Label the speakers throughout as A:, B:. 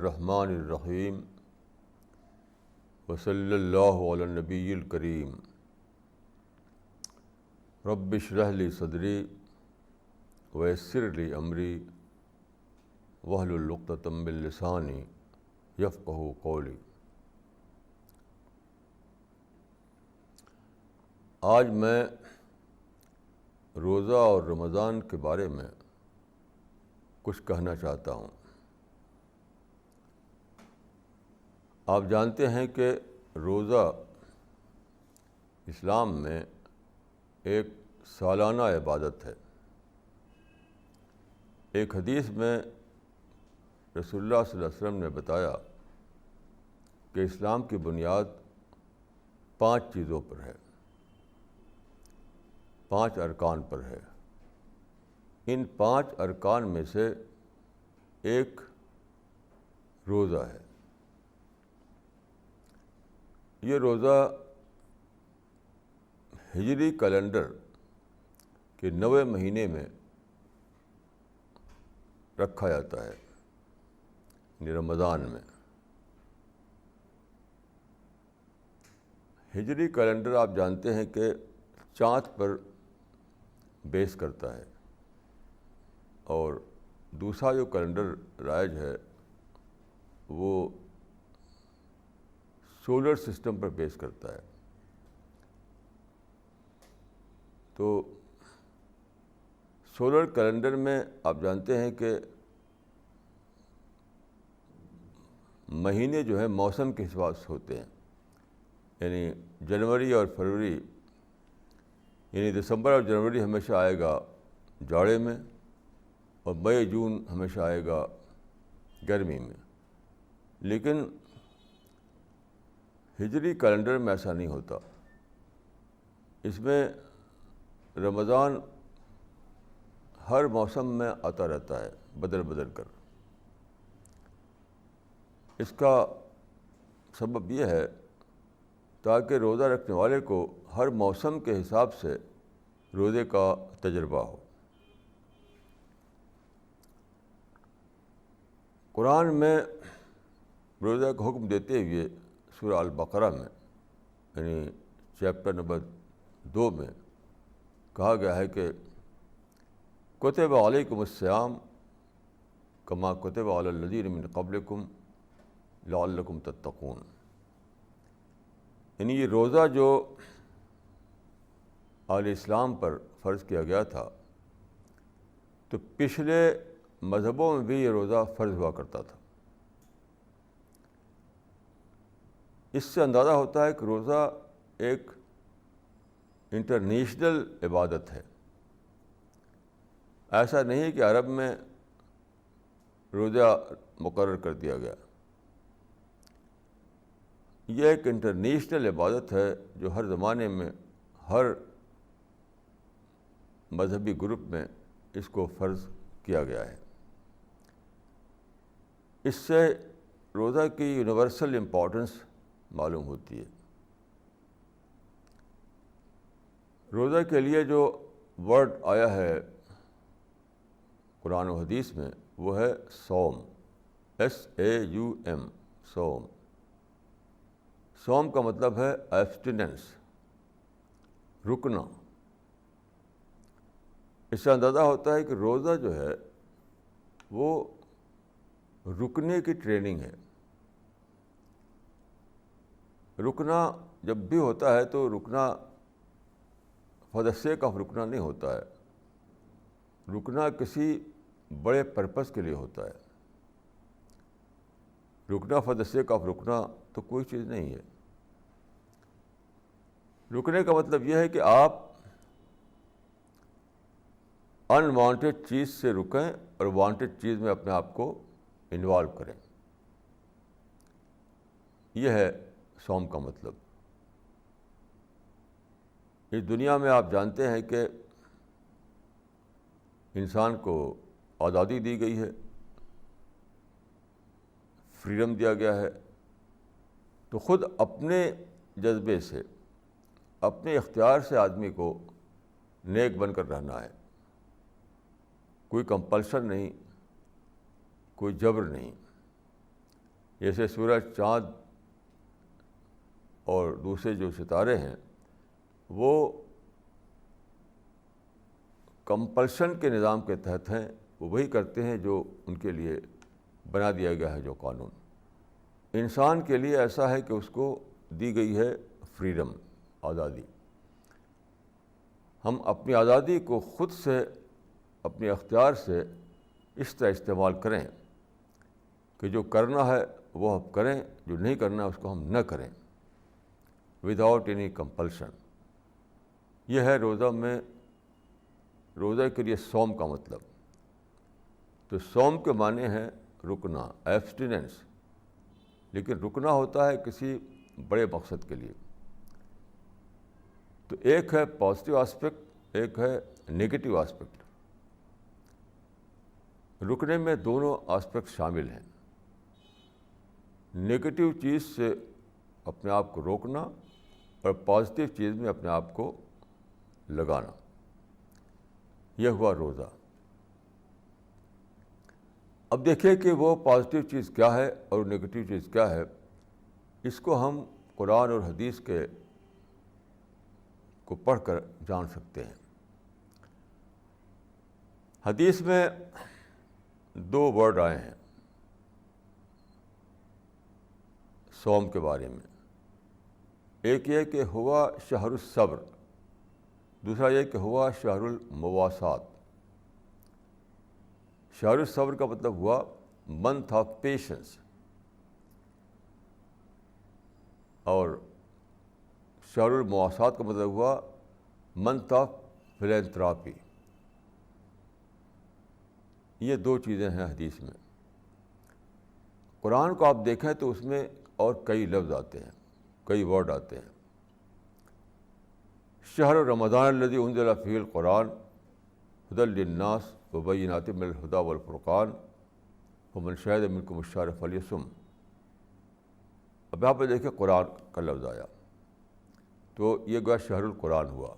A: الرحمن الرحیم وصلی اللہ علی النبی الکریم رب اشرح لی صدری ویسر لی امری واحلل عقدۃ من لسانی یفقہوا قولی۔ آج میں روزہ اور رمضان کے بارے میں کچھ کہنا چاہتا ہوں۔ آپ جانتے ہیں کہ روزہ اسلام میں ایک سالانہ عبادت ہے۔ ایک حدیث میں رسول اللہ صلی اللہ علیہ وسلم نے بتایا کہ اسلام کی بنیاد 5 چیزوں پر ہے، 5 ارکان پر ہے۔ ان 5 ارکان میں سے ایک روزہ ہے۔ یہ روزہ ہجری کیلنڈر کے 9ویں مہینے میں رکھا جاتا ہے، یعنی رمضان میں۔ ہجری کیلنڈر آپ جانتے ہیں کہ چاند پر بیس کرتا ہے، اور دوسرا جو کیلنڈر رائج ہے وہ سولر سسٹم پر بیس کرتا ہے۔ تو سولر کیلنڈر میں آپ جانتے ہیں کہ مہینے جو ہیں موسم کے حساب سے ہوتے ہیں، یعنی جنوری اور فروری، یعنی دسمبر اور جنوری ہمیشہ آئے گا جاڑے میں، اور مئی جون ہمیشہ آئے گا گرمی میں۔ لیکن ہجری کیلنڈر میں ایسا نہیں ہوتا۔ اس میں رمضان ہر موسم میں آتا رہتا ہے، بدل بدل کر۔ اس کا سبب یہ ہے تاکہ روزہ رکھنے والے کو ہر موسم کے حساب سے روزے کا تجربہ ہو۔ قرآن میں روزہ کا حکم دیتے ہوئے سورہ البقرہ میں، یعنی چیپٹر نمبر 2 میں کہا گیا ہے کہ کتب علیکم الصیام کما کتب علی الذین من قبلکم لعلکم تتقون۔ یعنی یہ روزہ جو اہل اسلام پر فرض کیا گیا تھا، تو پچھلے مذہبوں میں بھی یہ روزہ فرض ہوا کرتا تھا۔ اس سے اندازہ ہوتا ہے کہ روزہ ایک انٹرنیشنل عبادت ہے۔ ایسا نہیں کہ عرب میں روزہ مقرر کر دیا گیا۔ یہ ایک انٹرنیشنل عبادت ہے جو ہر زمانے میں ہر مذہبی گروپ میں اس کو فرض کیا گیا ہے۔ اس سے روزہ کی یونیورسل امپورٹنس معلوم ہوتی ہے۔ روزہ کے لیے جو ورڈ آیا ہے قرآن و حدیث میں وہ ہے صوم، SAUM، صوم۔ صوم کا مطلب ہے ایبسٹیننس، رکنا۔ اس سے اندازہ ہوتا ہے کہ روزہ جو ہے وہ رکنے کی ٹریننگ ہے۔ رکنا جب بھی ہوتا ہے تو رکنا فار دی سیک آف رکنا نہیں ہوتا ہے، رکنا کسی بڑے پرپس کے لیے ہوتا ہے۔ رکنا فار دی سیک آف رکنا تو کوئی چیز نہیں ہے۔ رکنے کا مطلب یہ ہے کہ آپ انوانٹیڈ چیز سے رکیں اور وانٹیڈ چیز میں اپنے آپ کو انوالو کریں۔ یہ ہے صوم کا مطلب۔ اس دنیا میں آپ جانتے ہیں کہ انسان کو آزادی دی گئی ہے، فریڈم دیا گیا ہے، تو خود اپنے جذبے سے، اپنے اختیار سے آدمی کو نیک بن کر رہنا ہے۔ کوئی کمپلشن نہیں، کوئی جبر نہیں۔ جیسے سورج، چاند اور دوسرے جو ستارے ہیں وہ کمپلشن کے نظام کے تحت ہیں، وہ وہی کرتے ہیں جو ان کے لیے بنا دیا گیا ہے جو قانون۔ انسان کے لیے ایسا ہے کہ اس کو دی گئی ہے فریڈم، آزادی۔ ہم اپنی آزادی کو خود سے، اپنے اختیار سے اس طرح استعمال کریں کہ جو کرنا ہے وہ ہم کریں، جو نہیں کرنا اس کو ہم نہ کریں، وداؤٹ اینی کمپلشن۔ یہ ہے روزہ کے لیے صوم کا مطلب۔ تو صوم کے معنی ہے رکنا، ایبسٹیننس، لیکن رکنا ہوتا ہے کسی بڑے مقصد کے لیے۔ تو ایک ہے پازیٹیو آسپیکٹ، ایک ہے نگیٹو آسپیکٹ۔ رکنے میں دونوں آسپیکٹ شامل ہیں، نگیٹو چیز سے اپنے آپ کو روکنا اور پازیٹیو چیز میں اپنے آپ کو لگانا، یہ ہوا روزہ۔ اب دیکھیں کہ وہ پازیٹیو چیز کیا ہے اور نگیٹو چیز کیا ہے۔ اس کو ہم قرآن اور حدیث کو پڑھ کر جان سکتے ہیں۔ حدیث میں 2 ورڈ آئے ہیں صوم کے بارے میں، ایک یہ کہ ہوا شہر الصبر، دوسرا یہ کہ ہوا شہر المواسات۔ شہر الصبر کا مطلب ہوا منتھ آف پیشنس، اور شہر المواسات کا مطلب ہوا منتھ آف فلینتھراپی۔ یہ 2 چیزیں ہیں حدیث میں۔ قرآن کو آپ دیکھیں تو اس میں اور کئی لفظ آتے ہیں، کئی ورڈ آتے ہیں۔ شہر رمضان الذی انزل فیہ القرآن ھدی للناس وبینات من الھدی والفرقان فمن شہد منکم الشہر فلیصم۔ اب یہاں پہ دیکھیں قرآن کا لفظ آیا تو یہ گویا شہر القرآن ہوا۔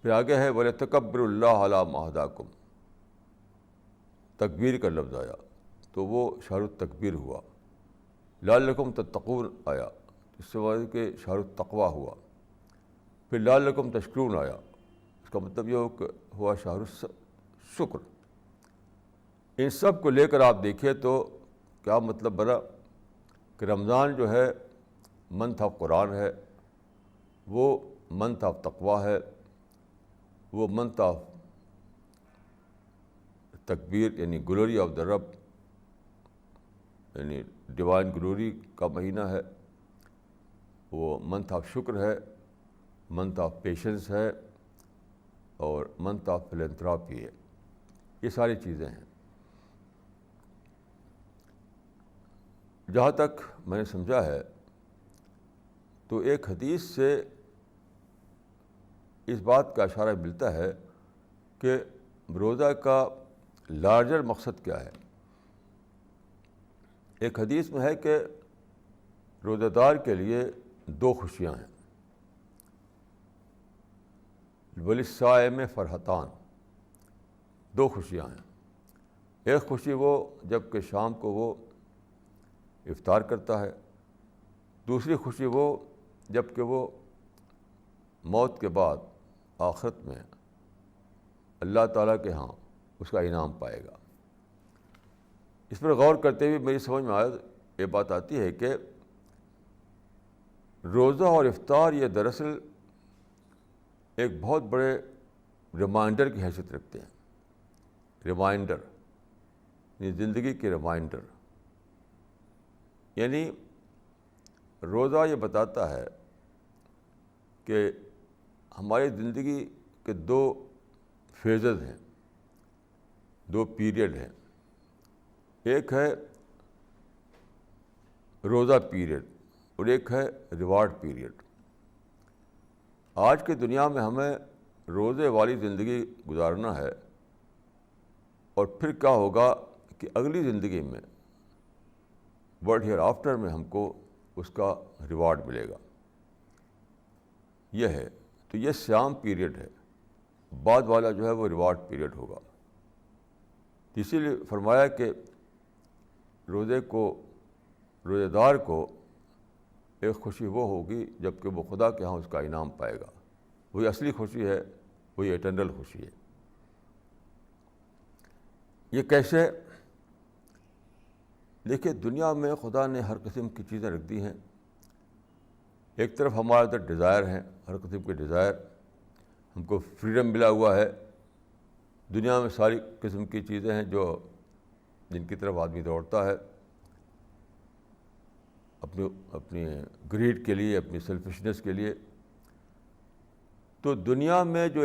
A: پھر آگے ہے وَلْيَتَكَبَّرُوا اللَّهَ عَلَىٰ مَا هَدَاكُمْ، تکبیر کا لفظ آیا تو وہ شہر التکبیر ہوا۔ لعلکم تتقون آیا، اس سے بعد کہ شہر التقویٰ ہوا۔ پھر لعلکم تشکرون آیا، اس کا مطلب یہ ہوا شہر الشکر۔ ان سب کو لے کر آپ دیکھیے تو کیا مطلب بنا کہ رمضان جو ہے منتھ آف قرآن ہے، وہ منتھ آف تقویٰ ہے، وہ منتھ آف تکبیر یعنی گلوری آف دا رب، یعنی ڈیوائن گلوری کا مہینہ ہے، وہ منتھ آف شکر ہے، منتھ آف پیشنس ہے، اور منتھ آف فلینتھراپی ہے۔ یہ ساری چیزیں ہیں۔ جہاں تک میں نے سمجھا ہے تو ایک حدیث سے اس بات کا اشارہ ملتا ہے کہ روزہ کا لارجر مقصد کیا ہے۔ ایک حدیث میں ہے کہ روزہ دار کے لیے 2 خوشیاں ہیں، وَلِلصَّائِمِ فَرْحَتَانِ، 2 خوشیاں ہیں۔ ایک خوشی وہ جب کہ شام کو وہ افطار کرتا ہے، دوسری خوشی وہ جب کہ وہ موت کے بعد آخرت میں اللہ تعالیٰ کے ہاں اس کا انعام پائے گا۔ اس پر غور کرتے ہوئے میری سمجھ میں یہ بات آتی ہے کہ روزہ اور افطار یہ دراصل ایک بہت بڑے ریمائنڈر کی حیثیت رکھتے ہیں۔ ریمائنڈر یعنی زندگی کے ریمائنڈر، یعنی روزہ یہ بتاتا ہے کہ ہماری زندگی کے 2 فیزز ہیں، 2 پیریڈ ہیں۔ ایک ہے روزہ پیریڈ اور ایک ہے ریوارڈ پیریڈ۔ آج کی دنیا میں ہمیں روزے والی زندگی گزارنا ہے، اور پھر کیا ہوگا کہ اگلی زندگی میں ورلڈ ہیئر آفٹر میں ہم کو اس کا ریوارڈ ملے گا۔ یہ ہے، تو یہ صیام پیریڈ ہے، بعد والا جو ہے وہ ریوارڈ پیریڈ ہوگا۔ اسی لیے فرمایا کہ روزے کو روزے دار کو ایک خوشی وہ ہوگی جب کہ وہ خدا کے ہاں اس کا انعام پائے گا. وہی اصلی خوشی ہے, وہی ایٹرنل خوشی ہے. یہ کیسے؟ دیکھیے, دنیا میں خدا نے ہر قسم کی چیزیں رکھ دی ہیں. ایک طرف ہمارے اندر ڈیزائر ہیں, ہر قسم کے ڈیزائر. ہم کو فریڈم ملا ہوا ہے. دنیا میں ساری قسم کی چیزیں ہیں جن کی طرف آدمی دوڑتا ہے, اپنی گریڈ کے لیے, اپنی سیلفشنس کے لیے. تو دنیا میں جو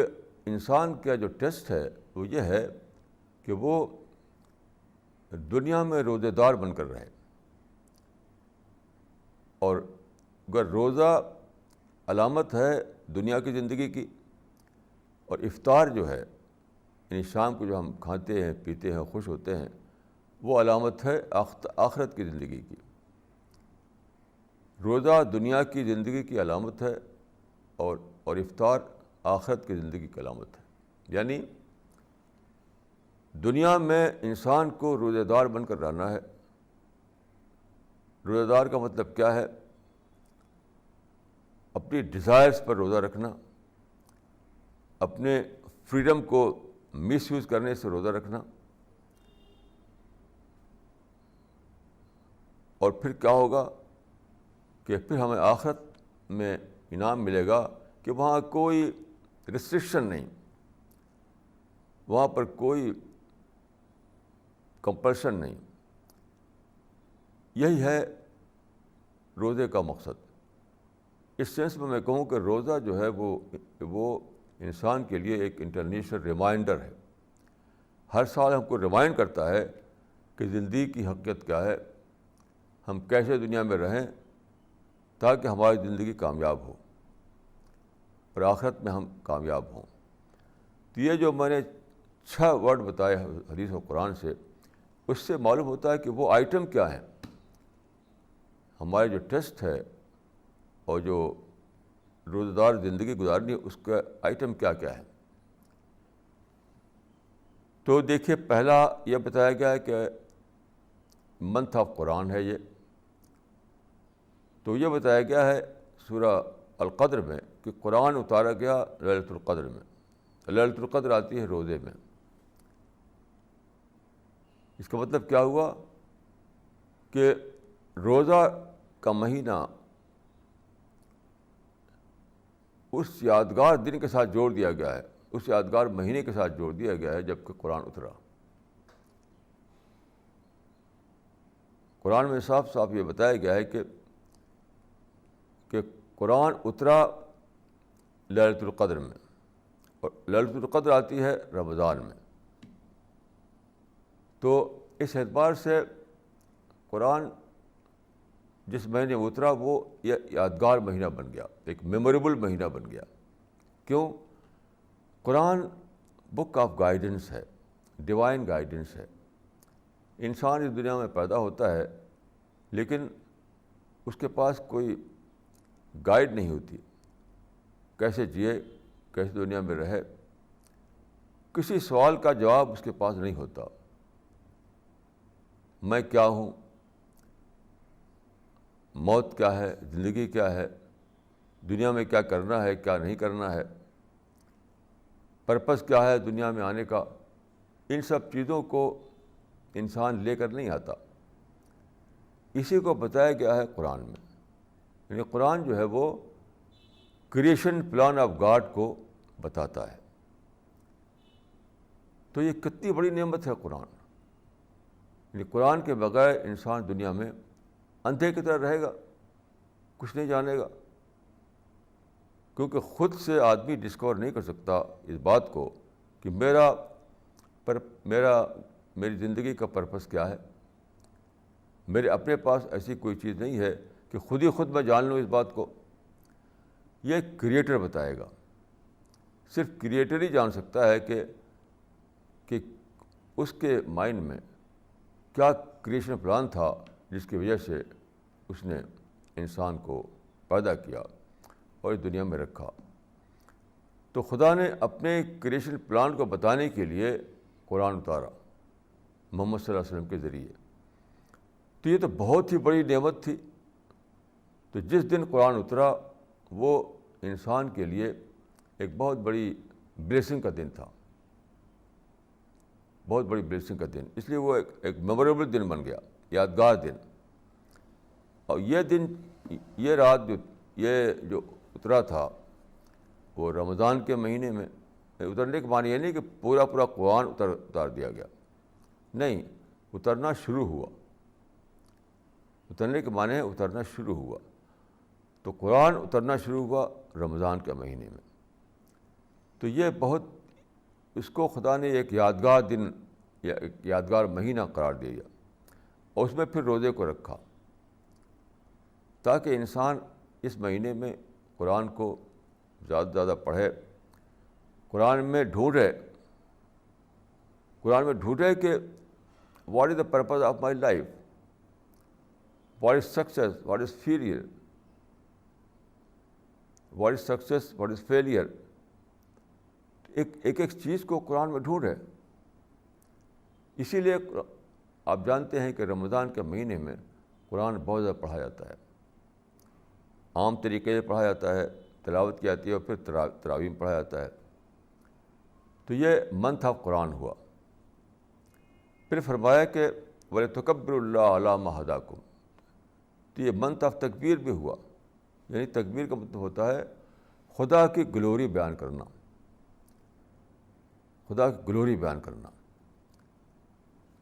A: انسان کا جو ٹیسٹ ہے وہ یہ ہے کہ وہ دنیا میں روزے دار بن کر رہے. اور اگر روزہ علامت ہے دنیا کی زندگی کی, اور افطار جو ہے یعنی شام کو جو ہم کھاتے ہیں, پیتے ہیں, خوش ہوتے ہیں, وہ علامت ہے آخرت کی زندگی کی. روزہ دنیا کی زندگی کی علامت ہے, اور افطار آخرت کی زندگی کی علامت ہے. یعنی دنیا میں انسان کو روزے دار بن کر رہنا ہے. روزے دار کا مطلب کیا ہے؟ اپنی ڈیزائرز پر روزہ رکھنا, اپنے فریڈم کو مس یوز کرنے سے روزہ رکھنا. اور پھر کیا ہوگا کہ پھر ہمیں آخرت میں انعام ملے گا کہ وہاں کوئی ریسٹرکشن نہیں, وہاں پر کوئی کمپلشن نہیں. یہی ہے روزے کا مقصد. اس سینس میں میں کہوں کہ روزہ جو ہے وہ انسان کے لیے ایک انٹرنیشنل ریمائنڈر ہے. ہر سال ہم کو ریمائنڈ کرتا ہے کہ زندگی کی حقیقت کیا ہے, ہم کیسے دنیا میں رہیں تاکہ ہماری زندگی کامیاب ہو اور آخرت میں ہم کامیاب ہوں. تو یہ جو میں نے 6 ورڈ بتائے حدیث و قرآن سے, اس سے معلوم ہوتا ہے کہ وہ آئٹم کیا ہیں. ہمارے جو ٹیسٹ ہے اور جو روزہ دار زندگی گزارنی ہے, اس کا آئٹم کیا کیا ہے. تو دیکھیے, پہلا یہ بتایا گیا ہے کہ منتھ آف قرآن ہے یہ. تو یہ بتایا گیا ہے سورہ القدر میں کہ قرآن اتارا گیا لیلۃ القدر میں. لیلۃ القدر آتی ہے روزے میں. اس کا مطلب کیا ہوا کہ روزہ کا مہینہ اس یادگار دن کے ساتھ جوڑ دیا گیا ہے, اس یادگار مہینے کے ساتھ جوڑ دیا گیا ہے جب کہ قرآن اترا. قرآن میں صاف صاف یہ بتایا گیا ہے کہ قرآن اترا لیلۃ القدر میں, اور لیلۃ القدر آتی ہے رمضان میں. تو اس اعتبار سے قرآن جس مہینے اترا وہ یادگار مہینہ بن گیا, ایک میموریبل مہینہ بن گیا. کیوں؟ قرآن بک آف گائیڈنس ہے, ڈیوائن گائیڈنس ہے. انسان اس دنیا میں پیدا ہوتا ہے لیکن اس کے پاس کوئی گائیڈ نہیں ہوتی, کیسے جیے, کیسے دنیا میں رہے. کسی سوال کا جواب اس کے پاس نہیں ہوتا. میں کیا ہوں, موت کیا ہے, زندگی کیا ہے, دنیا میں کیا کرنا ہے, کیا نہیں کرنا ہے, پرپس کیا ہے دنیا میں آنے کا, ان سب چیزوں کو انسان لے کر نہیں آتا. اسی کو بتایا گیا ہے قرآن میں. یعنی قرآن جو ہے وہ کریشن پلان آف گاڈ کو بتاتا ہے. تو یہ کتنی بڑی نعمت ہے قرآن. یعنی قرآن کے بغیر انسان دنیا میں اندھے کی طرح رہے گا, کچھ نہیں جانے گا. کیونکہ خود سے آدمی ڈسکور نہیں کر سکتا اس بات کو کہ میری زندگی کا پرپس کیا ہے. میرے اپنے پاس ایسی کوئی چیز نہیں ہے کہ خود ہی خود میں جان لوں اس بات کو. یہ کریٹر بتائے گا. صرف کریٹر ہی جان سکتا ہے کہ اس کے مائنڈ میں کیا کریشن پلان تھا جس کی وجہ سے اس نے انسان کو پیدا کیا اور اس دنیا میں رکھا. تو خدا نے اپنے کریشن پلان کو بتانے کے لیے قرآن اتارا محمد صلی اللہ علیہ وسلم کے ذریعے. تو تو یہ تو بہت ہی بڑی نعمت تھی. تو جس دن قرآن اترا وہ انسان کے لیے ایک بہت بڑی بلیسنگ کا دن تھا, بہت بڑی بلیسنگ کا دن. اس لیے وہ ایک میموریبل دن بن گیا, یادگار دن. اور یہ دن, یہ رات یہ جو اترا تھا وہ رمضان کے مہینے میں. اترنے کے معنی یہ نہیں کہ پورا قرآن اتار دیا گیا, نہیں, اترنا شروع ہوا. اترنے کے معنی ہے اترنا شروع ہوا. تو قرآن اترنا شروع ہوا رمضان کے مہینے میں. تو یہ بہت, اس کو خدا نے ایک یادگار دن یا ایک یادگار مہینہ قرار دیا, اور اس میں پھر روزے کو رکھا تاکہ انسان اس مہینے میں قرآن کو زیادہ سے زیادہ پڑھے, قرآن میں ڈھونڈے کہ what is the purpose of my life, what is success, what is failure, what is success, what is failure. ایک چیز کو قرآن میں ڈھونڈے. اسی لیے آپ جانتے ہیں کہ رمضان کے مہینے میں قرآن بہت زیادہ پڑھا جاتا ہے, عام طریقے سے پڑھا جاتا ہے, تلاوت کی جاتی ہے اور پھر تراویح میں پڑھا جاتا ہے. تو یہ منتھ آف قرآن ہوا. پھر فرمایا کہ وَلِتُكَبِّرُوا اللَّهَ عَلَىٰ مَا هَدَاكُمْ. تو یہ منتھ آف تکبیر بھی ہوا. یعنی تکبیر کا مطلب ہوتا ہے خدا کی گلوری بیان کرنا, خدا کی گلوری بیان کرنا.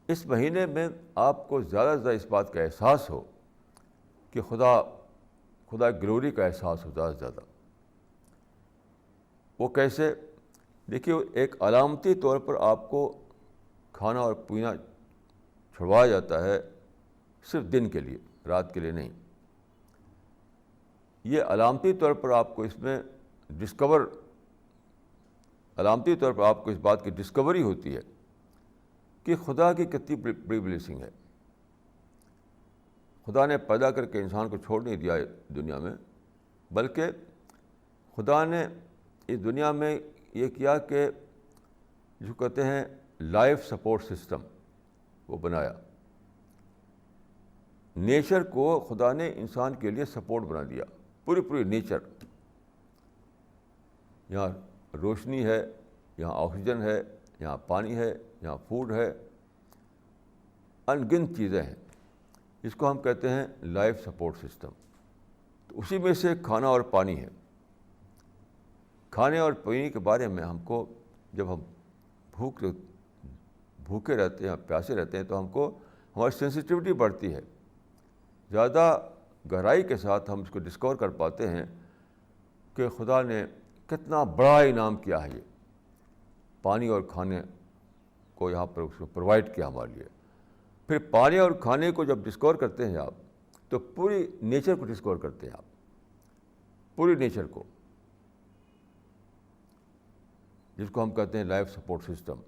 A: اس مہینے میں آپ کو زیادہ سے زیادہ اس بات کا احساس ہو کہ خدا گلوری کا احساس ہو زیادہ سے زیادہ. وہ کیسے؟ دیکھیے, ایک علامتی طور پر آپ کو کھانا اور پینا چھڑوایا جاتا ہے صرف دن کے لیے, رات کے لیے نہیں. یہ علامتی طور پر آپ کو اس میں علامتی طور پر آپ کو اس بات کی ڈسکوری ہوتی ہے کہ خدا کی کتنی بڑی بلیسنگ ہے. خدا نے پیدا کر کے انسان کو چھوڑ نہیں دیا دنیا میں, بلکہ خدا نے اس دنیا میں یہ کیا کہ جو کہتے ہیں لائف سپورٹ سسٹم وہ بنایا. نیچر کو خدا نے انسان کے لیے سپورٹ بنا دیا, پوری نیچر. یہاں روشنی ہے, یہاں آکسیجن ہے, یہاں پانی ہے, یہاں فوڈ ہے, ان گنت چیزیں ہیں. اس کو ہم کہتے ہیں لائف سپورٹ سسٹم. تو اسی میں سے کھانا اور پانی ہے. کھانے اور پانی کے بارے میں ہم کو, جب ہم بھوکے رہتے ہیں, پیاسے رہتے ہیں, تو ہم کو ہماری سینسٹیوٹی بڑھتی ہے. زیادہ گہرائی کے ساتھ ہم اس کو ڈسکور کر پاتے ہیں کہ خدا نے کتنا بڑا انعام کیا ہے. یہ پانی اور کھانے کو یہاں پر اس کو پرووائڈ کیا ہمارے لیے. پھر پانی اور کھانے کو جب ڈسکور کرتے ہیں آپ, تو پوری نیچر کو ڈسکور کرتے ہیں آپ, پوری نیچر کو, جس کو ہم کہتے ہیں لائف سپورٹ سسٹم.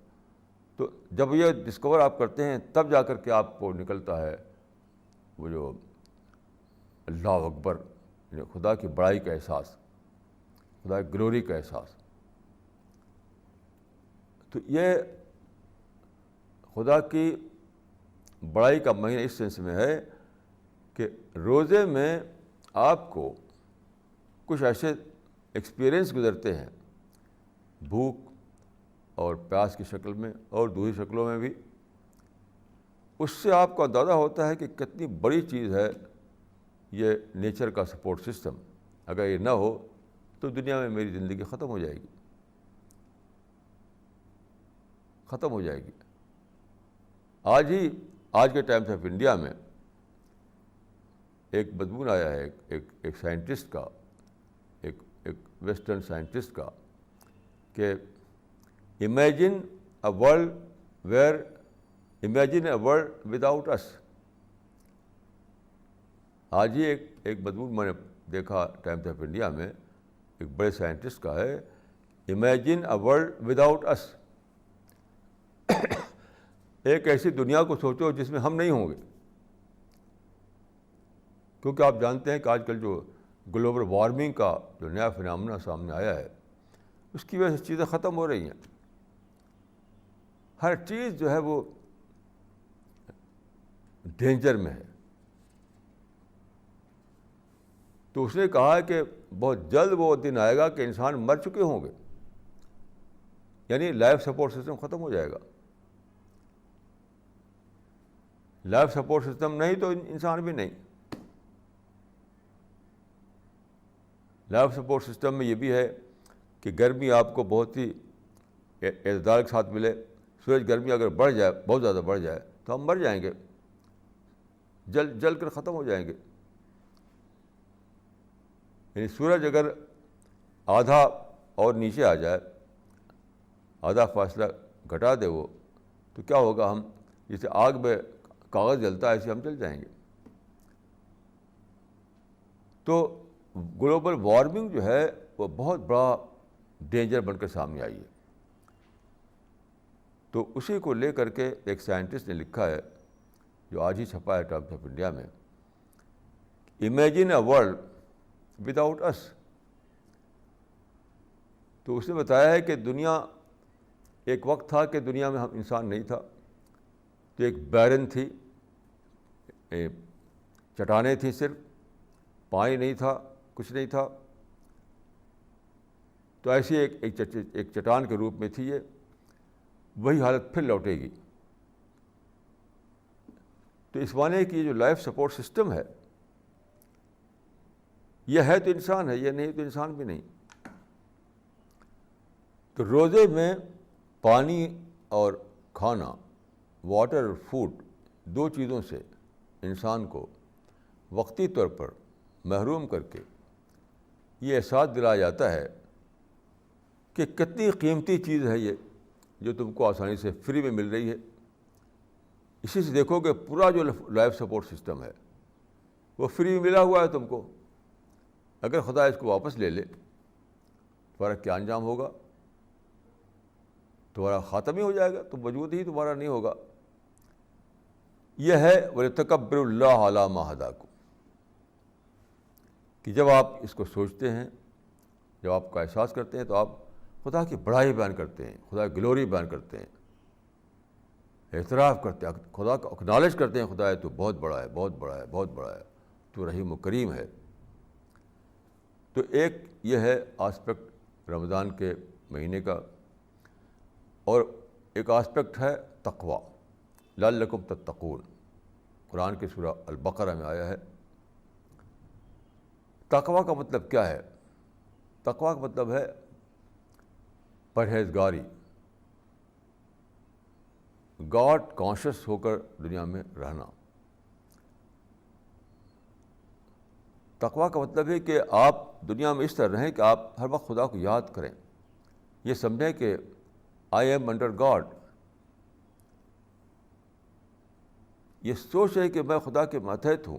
A: تو جب یہ ڈسکور آپ کرتے ہیں تب جا کر کے آپ کو نکلتا ہے وہ جو اللہ اکبر, خدا کی بڑائی کا احساس, خدا کی گلوری کا احساس. تو یہ خدا کی بڑائی کا مہینہ اس سینس میں ہے کہ روزے میں آپ کو کچھ ایسے ایکسپیرئنس گزرتے ہیں, بھوک اور پیاس کی شکل میں اور دوسری شکلوں میں بھی. اس سے آپ کو اندازہ ہوتا ہے کہ کتنی بڑی چیز ہے یہ نیچر کا سپورٹ سسٹم. اگر یہ نہ ہو تو دنیا میں میری زندگی ختم ہو جائے گی, ختم ہو جائے گی. آج کے ٹائمس آف انڈیا میں ایک مضمون آیا ہے ایک سائنٹسٹ کا, ایک ویسٹرن سائنٹسٹ کا, کہ امیجن اے ورلڈ وداؤٹ اس. آج ہی ایک مضمون میں نے دیکھا ٹائمس آف انڈیا میں, ایک بڑے سائنٹسٹ کا ہے, امیجن اے ورلڈ وداؤٹ اس. ایک ایسی دنیا کو سوچو جس میں ہم نہیں ہوں گے. کیونکہ آپ جانتے ہیں کہ آج کل جو گلوبل وارمنگ کا جو نیا فنامنا سامنے آیا ہے, اس کی وجہ سے چیزیں ختم ہو رہی ہیں. ہر چیز جو ہے وہ ڈینجر میں ہے, تو اس نے کہا کہ بہت جلد وہ دن آئے گا کہ انسان مر چکے ہوں گے، یعنی لائف سپورٹ سسٹم ختم ہو جائے گا. لائف سپورٹ سسٹم نہیں تو انسان بھی نہیں. لائف سپورٹ سسٹم میں یہ بھی ہے کہ گرمی آپ کو بہت ہی اعتدال کے ساتھ ملے. سورج گرمی اگر بڑھ جائے، بہت زیادہ بڑھ جائے، تو ہم مر جائیں گے، جل کر ختم ہو جائیں گے. یعنی سورج اگر آدھا اور نیچے آ جائے، آدھا فاصلہ گھٹا دے وہ، تو کیا ہوگا؟ ہم جیسے آگ میں کاغذ جلتا ہے ایسے ہم جل جائیں گے. تو گلوبل وارمنگ جو ہے وہ بہت بڑا ڈینجر بن کر سامنے آئی ہے. تو اسی کو لے کر کے ایک سائنٹسٹ نے لکھا ہے، جو آج ہی چھپا ہے ٹائمز آف انڈیا میں، امیجن اے ورلڈ وداؤٹ اس. تو اس نے بتایا ہے کہ دنیا، ایک وقت تھا کہ دنیا میں ہم انسان نہیں تھا، تو ایک بیرن تھی، چٹانیں تھیں، صرف پانی نہیں تھا، کچھ نہیں تھا. تو ایسی ایک چٹان کے روپ میں تھی یہ. وہی حالت پھر لوٹے گی. تو اس معنی کی جو لائف سپورٹ سسٹم ہے، یہ ہے تو انسان ہے، یہ نہیں تو انسان بھی نہیں. تو روزے میں پانی اور کھانا، واٹر اور فوڈ، دو چیزوں سے انسان کو وقتی طور پر محروم کر کے یہ احساس دلایا جاتا ہے کہ کتنی قیمتی چیز ہے یہ، جو تم کو آسانی سے فری میں مل رہی ہے. اسی سے دیکھو کہ پورا جو لائف سپورٹ سسٹم ہے وہ فری میں ملا ہوا ہے تم کو. اگر خدا اس کو واپس لے لے، تمہارا کیا انجام ہوگا؟ تمہارا خاتم ہی ہو جائے گا، تو وجود ہی تمہارا نہیں ہوگا. یہ ہے وَلِتَكَبِّرُوا اللَّهَ عَلَىٰ مَا هَدَاكُمْ، کہ جب آپ اس کو سوچتے ہیں، جب آپ کا احساس کرتے ہیں، تو آپ خدا کی بڑائی بیان کرتے ہیں، خدا کی گلوری بیان کرتے ہیں، اعتراف کرتے ہیں، خدا کا اکنالج کرتے ہیں، خدا تو بہت بڑا ہے، بہت بڑا ہے، بہت بڑا ہے، تو رحیم و کریم ہے. تو ایک یہ ہے آسپیکٹ رمضان کے مہینے کا. اور ایک آسپیکٹ ہے تقوی، لعلکم تتقون، قرآن کی سورہ البقرہ میں آیا ہے. تقوی کا مطلب کیا ہے؟ تقوی کا مطلب ہے پرہیزگاری، گاڈ کانشیس ہو کر دنیا میں رہنا. تقوی کا مطلب ہے کہ آپ دنیا میں اس طرح رہیں کہ آپ ہر وقت خدا کو یاد کریں، یہ سمجھیں کہ آئی ایم انڈر گاڈ. یہ سوچ ہے کہ میں خدا کے ماتحت ہوں،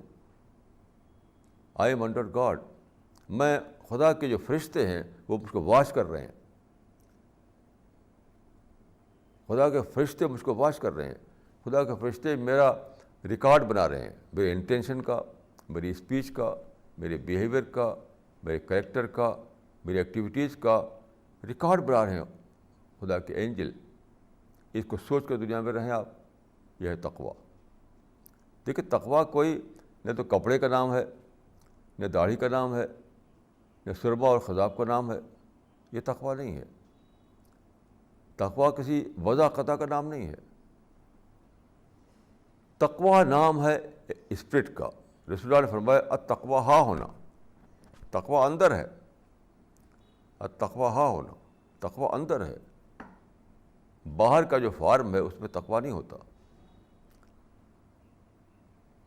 A: آئی ایم انڈر گاڈ. میں خدا کے جو فرشتے ہیں وہ مجھ کو واچ کر رہے ہیں، خدا کے فرشتے مجھ کو واچ کر رہے ہیں. خدا کے فرشتے میرا ریکارڈ بنا رہے ہیں، میرے انٹینشن کا، میری اسپیچ کا، میرے بیہیویئر کا، میرے کریکٹر کا، میری ایکٹیویٹیز کا ریکارڈ بنا رہے ہیں خدا کے اینجل. اس کو سوچ کر دنیا میں رہیں آپ. یہ ہے تقوی. دیکھیں، تقوی کوئی نہ تو کپڑے کا نام ہے، نہ داڑھی کا نام ہے، نہ سرما اور خضاب کا نام ہے. یہ تقوی نہیں ہے. تقوی کسی وضع قطع کا نام نہیں ہے. تقوی نام ہے اسپرٹ کا. رسول اللہ نے فرمایا التقوی ہا ہونا. تقوی اندر ہے. التقوی ہا ہونا، تقوی اندر ہے. باہر کا جو فارم ہے اس میں تقوی نہیں ہوتا.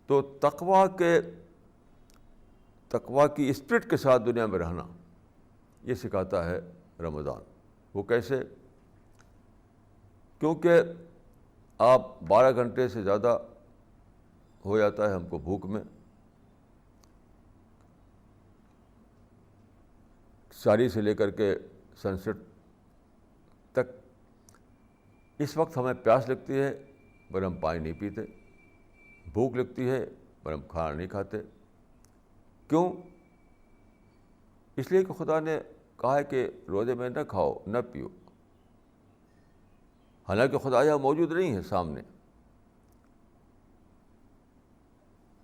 A: تو تقوی کی اسپرٹ کے ساتھ دنیا میں رہنا، یہ سکھاتا ہے رمضان. وہ کیسے؟ کیونکہ آپ 12 گھنٹے سے زیادہ ہو جاتا ہے ہم کو بھوک میں. ساری سے لے کر کے سن سیٹ تک. اس وقت ہمیں پیاس لگتی ہے پر ہم پانی نہیں پیتے، بھوک لگتی ہے پر ہم کھانا نہیں کھاتے. کیوں؟ اس لیے کہ خدا نے کہا ہے کہ روزے میں نہ کھاؤ نہ پیو. حالانکہ خدا یہاں موجود نہیں ہے سامنے.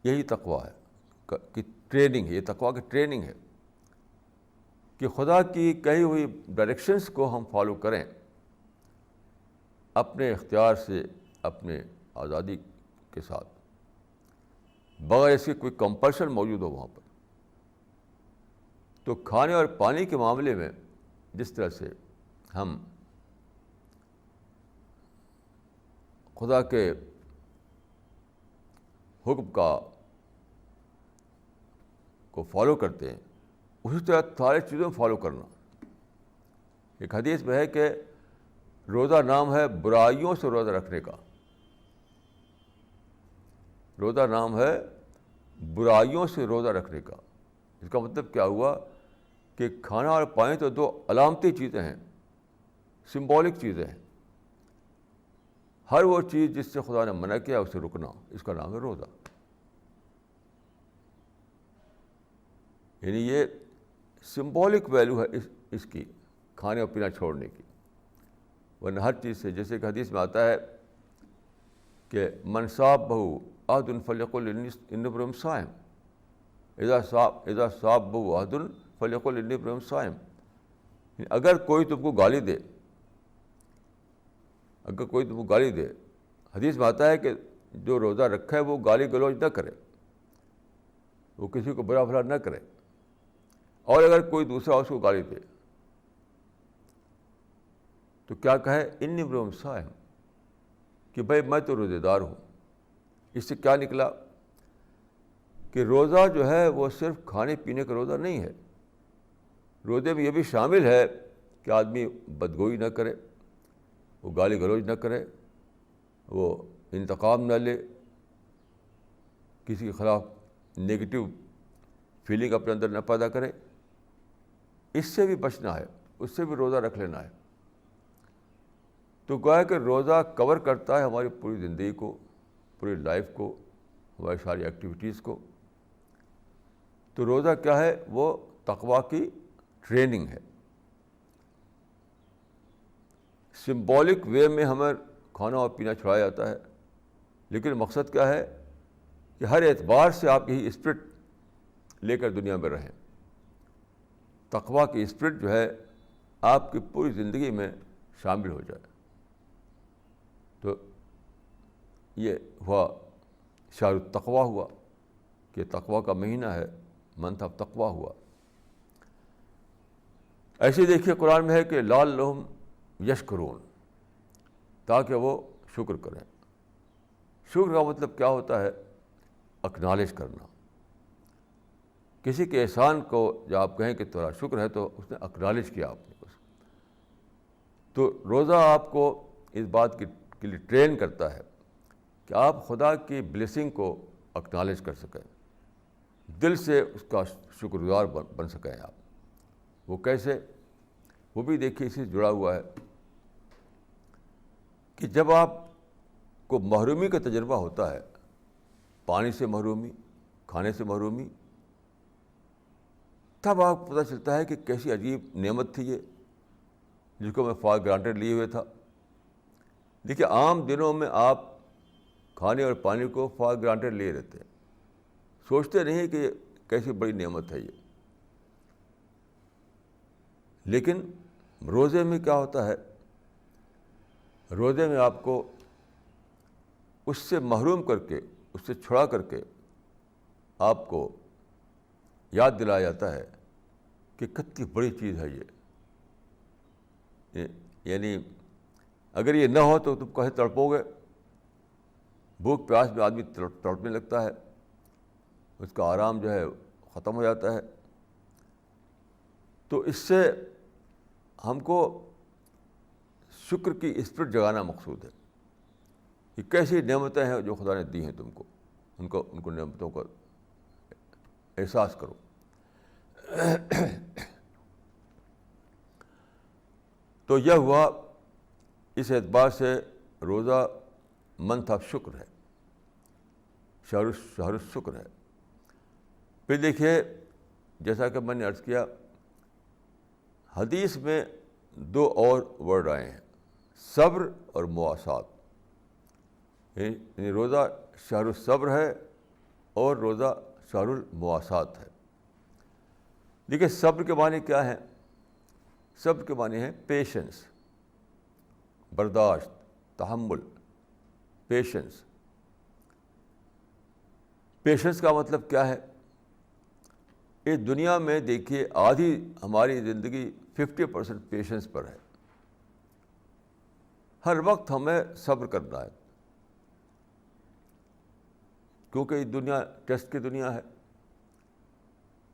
A: یہی تقوی ہے کہ ٹریننگ ہے، یہ تقویٰ کی ٹریننگ ہے کہ خدا کی کہی ہوئی ڈائریکشنس کو ہم فالو کریں اپنے اختیار سے، اپنے آزادی کے ساتھ، بغیر اس کے کوئی کمپلشن موجود ہو وہاں پر۔ تو کھانے اور پانی کے معاملے میں جس طرح سے ہم خدا کے حکم کو فالو کرتے ہیں، اسی طرح ساری چیزوں کو فالو کرنا۔ ایک حدیث میں ہے کہ روزہ نام ہے برائیوں سے روزہ رکھنے کا، روزہ نام ہے برائیوں سے روزہ رکھنے کا۔ اس کا مطلب کیا ہوا کہ کھانا اور پانی تو دو علامتی چیزیں ہیں، سمبولک چیزیں ہیں۔ ہر وہ چیز جس سے خدا نے منع کیا اسے رکنا، اس کا نام ہے روزہ۔ یعنی یہ سمبولک ویلیو ہے اس کی، کھانے اور پینا چھوڑنے کی۔ ورنہ ہر چیز سے، جیسے کہ حدیث میں آتا ہے کہ من صابہ عہد فلیقل انی امرؤ صائم، اذا صابہ عہد فلیقل انی امرؤ صائم۔ اگر کوئی تم کو گالی دے، اگر کوئی تم کو گالی دے، حدیث میں آتا ہے کہ جو روزہ رکھا ہے وہ گالی گلوچ نہ کرے، وہ کسی کو برا بھلا نہ کرے، اور اگر کوئی دوسرا اس کو گالی دے تو کیا کہے، انی امرؤ صائم، کہ بھائی میں تو روزے دار ہوں۔ اس سے کیا نکلا کہ روزہ جو ہے وہ صرف کھانے پینے کا روزہ نہیں ہے، روزے میں یہ بھی شامل ہے کہ آدمی بدگوئی نہ کرے، وہ گالی گلوچ نہ کرے، وہ انتقام نہ لے، کسی کے خلاف نگیٹو فیلنگ اپنے اندر نہ پیدا کرے۔ اس سے بھی بچنا ہے، اس سے بھی روزہ رکھ لینا ہے۔ تو گویا کہ روزہ کور کرتا ہے ہماری پوری زندگی کو، پوری لائف کو، ہماری ساری ایکٹیویٹیز کو۔ تو روزہ کیا ہے؟ وہ تقویٰ کی ٹریننگ ہے۔ سمبولک وے میں ہمیں کھانا اور پینا چھڑایا جاتا ہے، لیکن مقصد کیا ہے کہ ہر اعتبار سے آپ یہی اسپرٹ لے کر دنیا میں رہیں، تقویٰ کی اسپرٹ جو ہے آپ کی پوری زندگی میں شامل ہو جائے۔ تو یہ ہوا شہر التقویٰ ہوا کہ تقویٰ کا مہینہ ہے، منتھ آف تقویٰ ہوا۔ ایسے دیکھیے قرآن میں ہے کہ لعلہم یشکرون، تاکہ وہ شکر کریں۔ شکر کا مطلب کیا ہوتا ہے؟ اکنالج کرنا۔ کسی کے احسان کو جب آپ کہیں کہ تمہارا شکر ہے تو اس نے اکنالج کیا آپ نے اس کو۔ تو روزہ آپ کو اس بات کے لیے ٹرین کرتا ہے کہ آپ خدا کی بلیسنگ کو اکنالج کر سکیں، دل سے اس کا شکر گزار بن سکیں آپ۔ وہ کیسے؟ وہ بھی دیکھیے اسی سے جڑا ہوا ہے کہ جب آپ کو محرومی کا تجربہ ہوتا ہے، پانی سے محرومی، کھانے سے محرومی، تب آپ کو پتہ چلتا ہے کہ کیسی عجیب نعمت تھی یہ، جس کو میں فار گرانٹیڈ لیے ہوئے تھا۔ دیکھیے عام دنوں میں آپ کھانے اور پانی کو فار گرانٹیڈ لیے رہتے ہیں، سوچتے نہیں کہ کیسی بڑی نعمت ہے یہ۔ لیکن روزے میں کیا ہوتا ہے؟ روزے میں آپ کو اس سے محروم کر کے، اس سے چھڑا کر کے آپ کو یاد دلایا جاتا ہے کہ کتنی بڑی چیز ہے یہ۔ یعنی اگر یہ نہ ہو تو تم کہیں تڑپو گے، بھوک پیاس میں آدمی تڑپنے لگتا ہے، اس کا آرام جو ہے ختم ہو جاتا ہے۔ تو اس سے ہم کو شکر کی اسپرٹ جگانا مقصود ہے کہ کیسی نعمتیں ہیں جو خدا نے دی ہیں تم کو، ان کو نعمتوں کا احساس کرو۔ تو یہ ہوا، اس اعتبار سے روزہ منتھ آف شکر ہے، شہر الشکر ہے۔ پھر دیکھیے جیسا کہ میں نے عرض کیا، حدیث میں دو اور ورڈ آئے ہیں، صبر اور مواسات۔ یعنی روزہ شہر الصبر ہے اور روزہ شہر المواسات ہے. دیکھیے صبر کے معنی کیا ہے؟ صبر کے معنی ہے پیشنس، برداشت، تحمل، پیشنس. پیشنس کا مطلب کیا ہے؟ اس دنیا میں دیکھیے آدھی ہماری زندگی 50% پیشنس پر ہے. ہر وقت ہمیں صبر کرنا ہے، کیونکہ یہ دنیا ٹیسٹ کی دنیا ہے.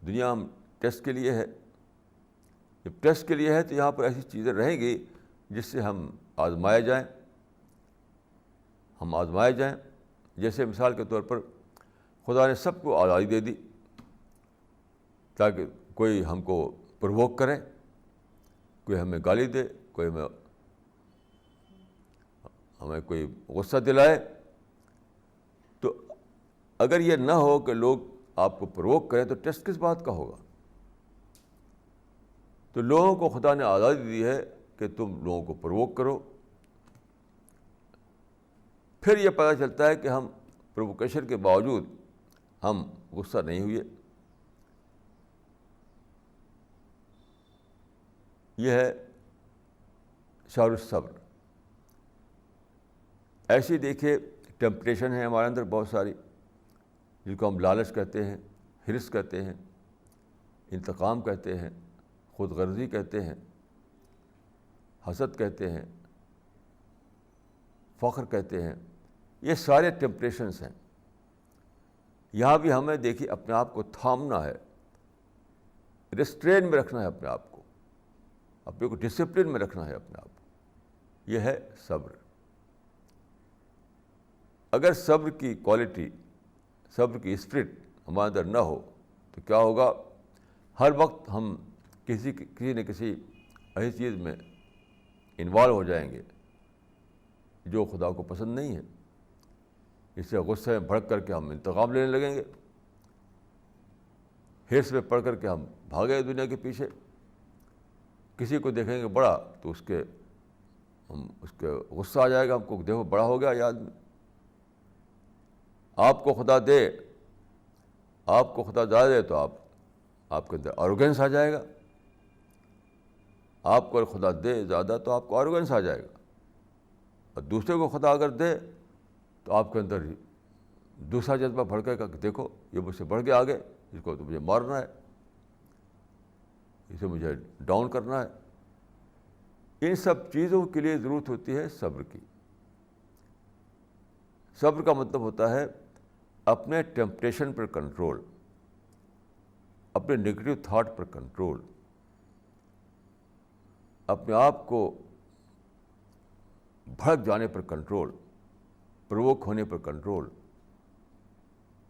A: دنیا ہم ٹیسٹ کے لیے ہے. جب ٹیسٹ کے لیے ہے تو یہاں پر ایسی چیزیں رہیں گی جس سے ہم آزمائے جائیں. جیسے مثال کے طور پر خدا نے سب کو آزادی دے دی تاکہ کوئی ہم کو پرووک کرے، کوئی ہمیں گالی دے، کوئی ہمیں کوئی غصہ دلائے. تو اگر یہ نہ ہو کہ لوگ آپ کو پرووک کریں تو ٹیسٹ کس بات کا ہوگا؟ تو لوگوں کو خدا نے آزادی دی ہے کہ تم لوگوں کو پرووک کرو. پھر یہ پتہ چلتا ہے کہ ہم پرووکیشن کے باوجود ہم غصہ نہیں ہوئے. یہ ہے شہر الصبر. ایسی دیکھیے ٹیمپٹیشن ہے ہمارے اندر بہت ساری، جن کو ہم لالچ کہتے ہیں، حرص کہتے ہیں، انتقام کہتے ہیں، خود غرضی کہتے ہیں، حسد کہتے ہیں، فخر کہتے ہیں. یہ سارے ٹیمپٹیشنس ہیں. یہاں بھی ہمیں دیکھیے اپنے آپ کو تھامنا ہے، ریسٹرین میں رکھنا ہے اپنے آپ کو، اپنے کو ڈسپلن میں رکھنا ہے اپنے آپ کو. یہ ہے صبر. اگر صبر کی کوالٹی، صبر کی اسپرٹ ہمارے اندر نہ ہو تو کیا ہوگا؟ ہر وقت ہم کسی نہ کسی ایسی چیز میں انوالو ہو جائیں گے جو خدا کو پسند نہیں ہے. اس سے غصے میں بھڑک کر کے ہم انتقام لینے لگیں گے، حرص میں پڑ کر کے ہم بھاگے دنیا کے پیچھے. کسی کو دیکھیں گے بڑا تو اس کے غصہ آ جائے گا ہم کو، دیکھو بڑا ہو گیا یہ آدمی. آپ کو خدا زیادہ دے تو آپ کے اندر آروگنس آ جائے گا. آپ کو خدا دے زیادہ تو آپ کو آروگنس آ جائے گا. اور دوسرے کو خدا اگر دے تو آپ کے اندر دوسرا جذبہ بھڑکے گا کہ دیکھو یہ مجھ سے بڑھ کے آگے، اس کو تو مجھے مارنا ہے، اسے مجھے ڈاؤن کرنا ہے. ان سب چیزوں کے لیے ضرورت ہوتی ہے صبر کی. صبر کا مطلب ہوتا ہے اپنے ٹیمپٹیشن پر کنٹرول، اپنے نگیٹو تھاٹ پر کنٹرول، اپنے آپ کو بھڑک جانے پر کنٹرول، پرووک ہونے پر کنٹرول.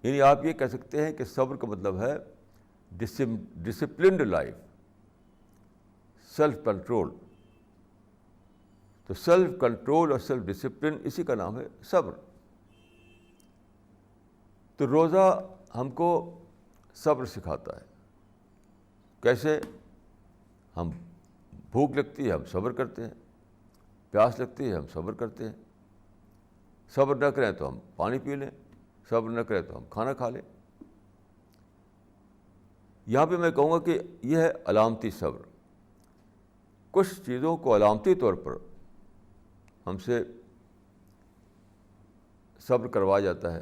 A: یعنی آپ یہ کہہ سکتے ہیں کہ صبر کا مطلب ہے ڈسپلنڈ لائف، سیلف کنٹرول. تو سیلف کنٹرول اور سیلف ڈسپلن اسی کا نام ہے صبر. تو روزہ ہم کو صبر سکھاتا ہے. کیسے؟ ہم بھوک لگتی ہے ہم صبر کرتے ہیں، پیاس لگتی ہے ہم صبر کرتے ہیں. صبر نہ کریں تو ہم پانی پی لیں، صبر نہ کریں تو ہم کھانا کھا لیں. یہاں پہ میں کہوں گا کہ یہ ہے علامتی صبر. کچھ چیزوں کو علامتی طور پر ہم سے صبر کروایا جاتا ہے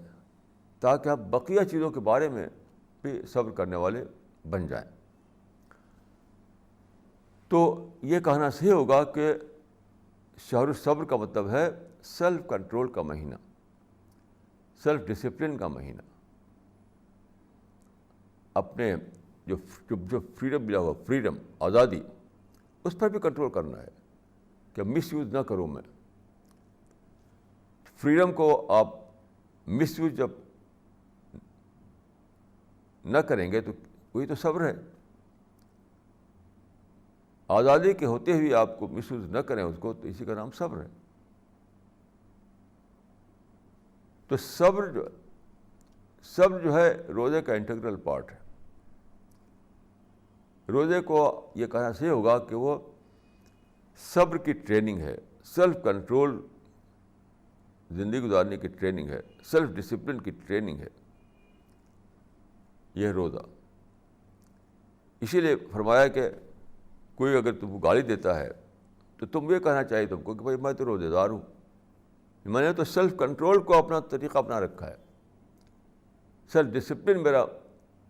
A: تاکہ ہم بقیہ چیزوں کے بارے میں بھی صبر کرنے والے بن جائیں. تو یہ کہنا صحیح ہوگا کہ شہر الصبر کا مطلب ہے سیلف کنٹرول کا مہینہ، سیلف ڈسپلن کا مہینہ. اپنے جو فریڈم ملا ہوا، فریڈم، آزادی، اس پر بھی کنٹرول کرنا ہے کہ مس یوز نہ کروں میں. فریڈم کو آپ مس یوز جب نہ کریں گے تو وہی تو صبر ہے. آزادی کے ہوتے ہوئے آپ کو مس یوز نہ کریں اس کو، تو اسی کا نام صبر ہے. تو صبر جو ہے روزے کا انٹیگرل پارٹ ہے. روزے کو یہ کہنا صحیح ہوگا کہ وہ صبر کی ٹریننگ ہے، سیلف کنٹرول زندگی گزارنے کی ٹریننگ ہے، سیلف ڈسپلن کی ٹریننگ ہے. یہ روزہ. اسی لیے فرمایا کہ کوئی اگر تم کو گالی دیتا ہے تو تم یہ کہنا چاہیے تم کو کہ بھائی میں تو روزے دار ہوں, میں نے تو سیلف کنٹرول کو اپنا طریقہ اپنا رکھا ہے, سیلف ڈسپلن میرا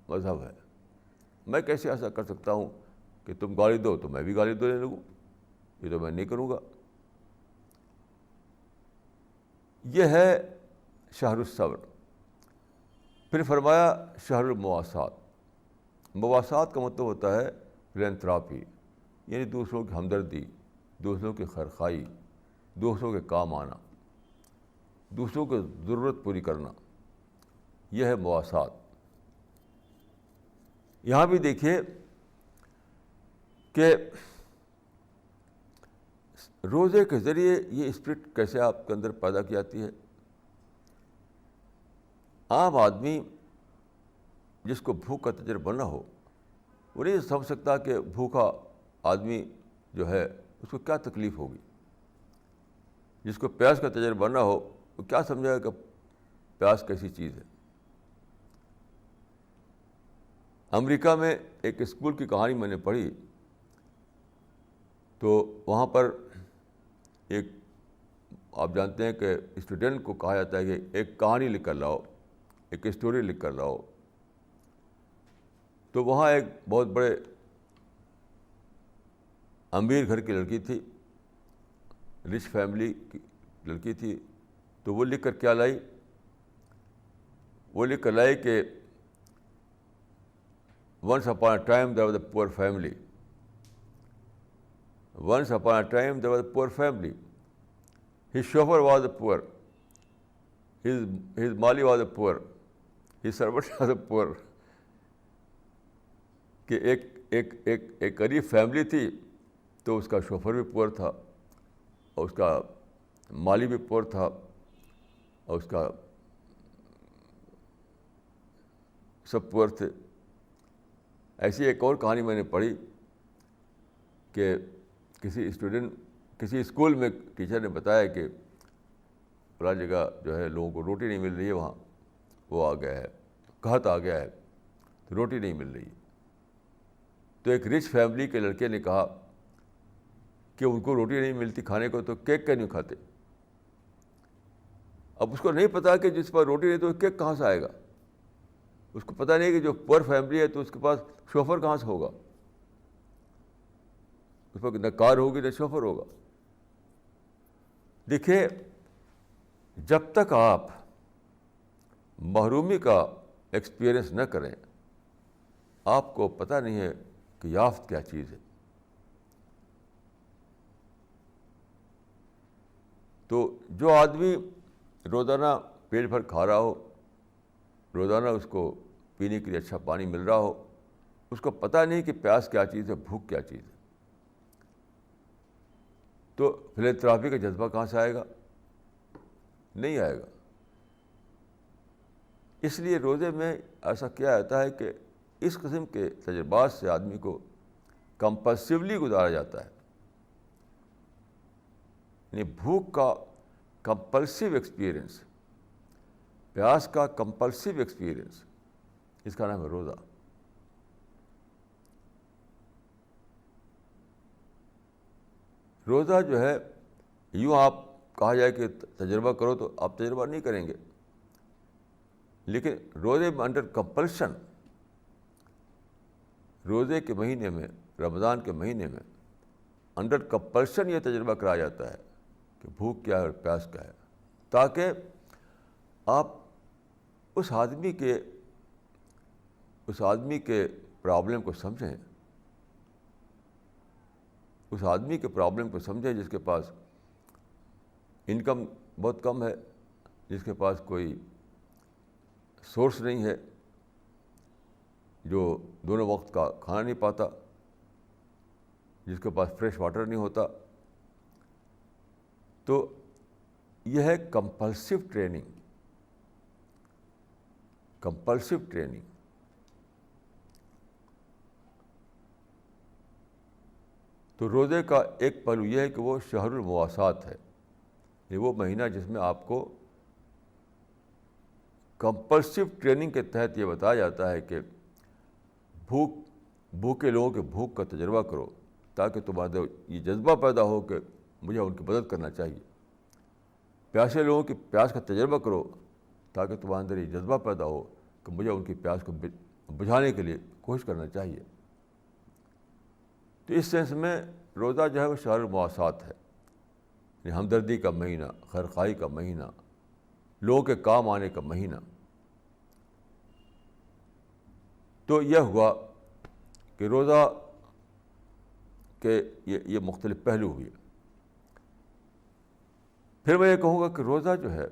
A: مذہب ہے. میں کیسے ایسا کر سکتا ہوں کہ تم گالی دو تو میں بھی گالی دینے لگوں؟ یہ تو میں نہیں کروں گا. یہ ہے شہر الصبر. پھر فرمایا شہر المواسات. مواسات کا مطلب ہوتا ہے فلینتھراپی, یعنی دوسروں کی ہمدردی, دوسروں کی خیرخواہی, دوسروں کے کام آنا, دوسروں کی ضرورت پوری کرنا. یہ ہے مواسات. یہاں بھی دیکھیے کہ روزے کے ذریعے یہ اسپرٹ کیسے آپ کے اندر پیدا کی جاتی ہے. عام آدمی جس کو بھوک کا تجربہ نہ ہو وہ نہیں سمجھ سکتا کہ بھوکا آدمی جو ہے اس کو کیا تکلیف ہوگی. جس کو پیاس کا تجربہ نہ ہو وہ کیا سمجھے گا کہ پیاس کیسی چیز ہے. امریکہ میں ایک اسکول کی کہانی میں نے پڑھی تو وہاں پر ایک, آپ جانتے ہیں کہ اسٹوڈنٹ کو کہا جاتا ہے کہ ایک کہانی لکھ کر لاؤ, ایک اسٹوری لکھ کر لاؤ. تو وہاں ایک بہت بڑے امیر گھر کی لڑکی تھی, رچ فیملی کی لڑکی تھی. تو وہ لکھ کر کیا لائی؟ وہ لکھ کر لائی کہ once upon a time there was a poor family. Once upon a time there was a poor family. His chauffeur was poor. His mali was poor. His servant was poor. کہ ایک غریب فیملی تھی تو اس کا chauffeur بھی پور تھا اور اس کا مالی بھی پور تھا اور اس کا سب پور تھے. ایسی ایک اور کہانی میں نے پڑھی کہ کسی اسکول میں ٹیچر نے بتایا کہ فلاں جگہ جو ہے لوگوں کو روٹی نہیں مل رہی ہے, وہاں وہ آ گیا ہے, قحط آ گیا ہے, تو روٹی نہیں مل رہی. تو ایک رچ فیملی کے لڑکے نے کہا کہ ان کو روٹی نہیں ملتی کھانے کو تو کیک کیوں نہیں کھاتے. اب اس کو نہیں پتا کہ جس پر روٹی نہیں تو کیک کہاں سے آئے گا. اس کو پتہ نہیں کہ جو پور فیملی ہے تو اس کے پاس شوفر کہاں سے ہوگا, اس پر نہ کار ہوگی نہ شوفر ہوگا. دیکھیے, جب تک آپ محرومی کا ایکسپیرئنس نہ کریں آپ کو پتہ نہیں ہے کہ یافت کیا چیز ہے. تو جو آدمی روزانہ پیٹ بھر کھا رہا ہو, روزانہ اس کو پینے کے لیے اچھا پانی مل رہا ہو, اس کو پتہ نہیں کہ پیاس کیا چیز ہے, بھوک کیا چیز ہے. تو فلینتھراپی کا جذبہ کہاں سے آئے گا؟ نہیں آئے گا. اس لیے روزے میں ایسا کیا جاتا ہے کہ اس قسم کے تجربات سے آدمی کو کمپلسیولی گزارا جاتا ہے. یعنی بھوک کا کمپلسیو ایکسپیرئنس, پیاس کا کمپلسیو ایکسپیرئنس, اس کا نام ہے روزہ. روزہ جو ہے یوں آپ کہا جائے کہ تجربہ کرو تو آپ تجربہ نہیں کریں گے, لیکن روزے میں انڈر کمپلشن, روزے کے مہینے میں, رمضان کے مہینے میں انڈر کمپلشن یہ تجربہ کرایا جاتا ہے کہ بھوک کیا ہے اور پیاس کیا ہے, تاکہ آپ اس آدمی کے پرابلم کو سمجھیں, اس آدمی کے پرابلم کو سمجھیں جس کے پاس انکم بہت کم ہے, جس کے پاس کوئی سورس نہیں ہے, جو دونوں وقت کا کھانا نہیں پاتا, جس کے پاس فریش واٹر نہیں ہوتا. تو یہ ہے کمپلسیو ٹریننگ. Compulsive training. تو روزے کا ایک پہلو یہ ہے کہ وہ شہر المواسات ہے, یہ وہ مہینہ جس میں آپ کو کمپلسو ٹریننگ کے تحت یہ بتایا جاتا ہے کہ بھوکے لوگوں کے بھوک کا تجربہ کرو تاکہ تمہارے یہ جذبہ پیدا ہو کہ مجھے ان کی مدد کرنا چاہیے. پیاسے لوگوں کی پیاس کا تجربہ کرو تاکہ تمہارے اندر یہ جذبہ پیدا ہو کہ مجھے ان کی پیاس کو بجھانے کے لیے کوشش کرنا چاہیے. تو اس سینس میں روزہ جو ہے وہ شہر المواسات ہے، یعنی ہمدردی کا مہینہ، خیرخواہی کا مہینہ، لوگوں کے کام آنے کا مہینہ. تو یہ ہوا کہ روزہ کے یہ مختلف پہلو ہوئے. پھر میں یہ کہوں گا کہ روزہ جو ہے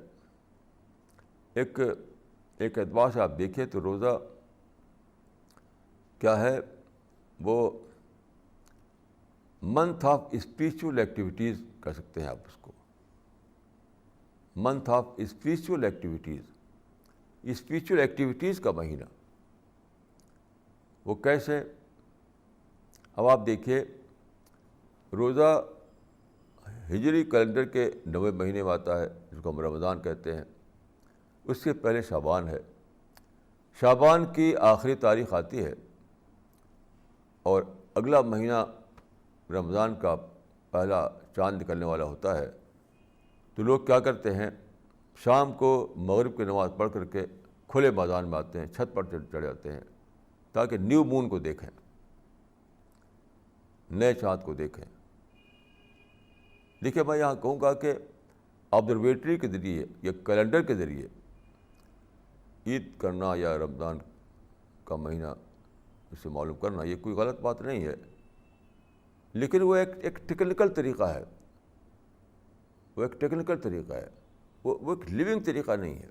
A: ایک اعتبار سے آپ دیکھیں تو روزہ کیا ہے، وہ منتھ آف اسپریچول ایکٹیویٹیز کہہ سکتے ہیں آپ اس کو. Month of spiritual activities, spiritual activities کا مہینہ. وہ کیسے؟ اب آپ دیکھیے، روزہ ہجری کیلنڈر کے 9ویں مہینے میں آتا ہے جس کو ہم رمضان کہتے ہیں. اس سے پہلے شعبان ہے. شعبان کی آخری تاریخ آتی ہے اور اگلا مہینہ رمضان کا پہلا چاند نکلنے والا ہوتا ہے. تو لوگ کیا کرتے ہیں، شام کو مغرب کی نماز پڑھ کر کے کھلے میدان میں آتے ہیں، چھت پر چڑھ جاتے ہیں تاکہ نیو مون کو دیکھیں، نئے چاند کو دیکھیں. دیکھیے، میں یہاں کہوں گا کہ آبزرویٹری کے ذریعے یا کیلنڈر کے ذریعے عید کرنا یا رمضان کا مہینہ اسے معلوم کرنا یہ کوئی غلط بات نہیں ہے، لیکن وہ ایک ٹیکنیکل طریقہ ہے. وہ ایک ٹیکنیکل طریقہ ہے، وہ ایک لیونگ طریقہ نہیں ہے.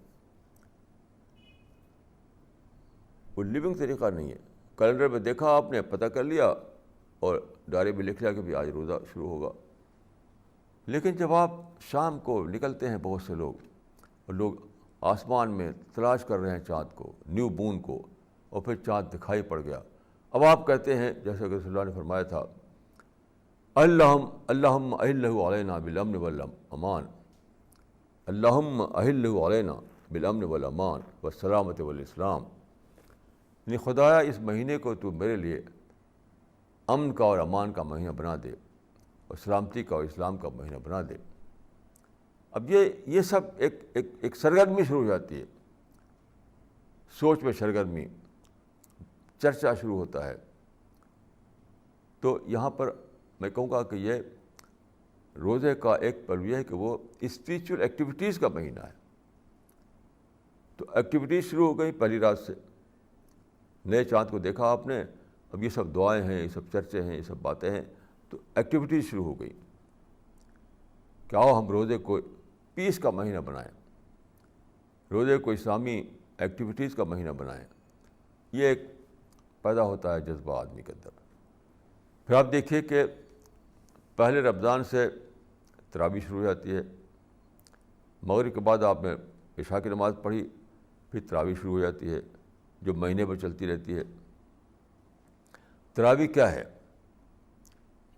A: وہ لیونگ طریقہ نہیں ہے. کیلنڈر میں دیکھا آپ نے، پتہ کر لیا اور ڈائری میں لکھ لیا کہ بھی آج روزہ شروع ہوگا. لیکن جب آپ شام کو نکلتے ہیں بہت سے لوگ، اور لوگ آسمان میں تلاش کر رہے ہیں چاند کو، نیو مون کو، اور پھر چاند دکھائی پڑ گیا. اب آپ کہتے ہیں جیسے کہ رسول اللہ نے فرمایا تھا، اللہم احلہ علینا بالامن والامان، اللہم احلہ علینا بالامن والامان والسلامۃ والاسلام. یعنی خدایا اس مہینے کو تو میرے لیے امن کا اور امان کا مہینہ بنا دے اور سلامتی کا اور اسلام کا مہینہ بنا دے. اب یہ سب ایک سرگرمی شروع ہو جاتی ہے، سوچ میں سرگرمی، چرچا شروع ہوتا ہے. تو یہاں پر میں کہوں گا کہ یہ روزے کا ایک پہلو یہ ہے کہ وہ اسپریچول ایکٹیویٹیز کا مہینہ ہے. تو ایکٹیویٹیز شروع ہو گئی پہلی رات سے. نئے چاند کو دیکھا آپ نے، اب یہ سب دعائیں ہیں، یہ سب چرچے ہیں، یہ سب باتیں ہیں. تو ایکٹیویٹیز شروع ہو گئی کہ آؤ ہم روزے کو پیس کا مہینہ بنائیں، روزے کو اسلامی ایکٹیویٹیز کا مہینہ بنائیں. یہ ایک پیدا ہوتا ہے جذبہ آدمی کے اندر. پھر آپ دیکھیے کہ پہلے رمضان سے تراویح شروع ہو جاتی ہے. مغرب کے بعد آپ نے عشاء کی نماز پڑھی، پھر تراویح شروع ہو جاتی ہے جو مہینے پر چلتی رہتی ہے. تراویح کیا ہے؟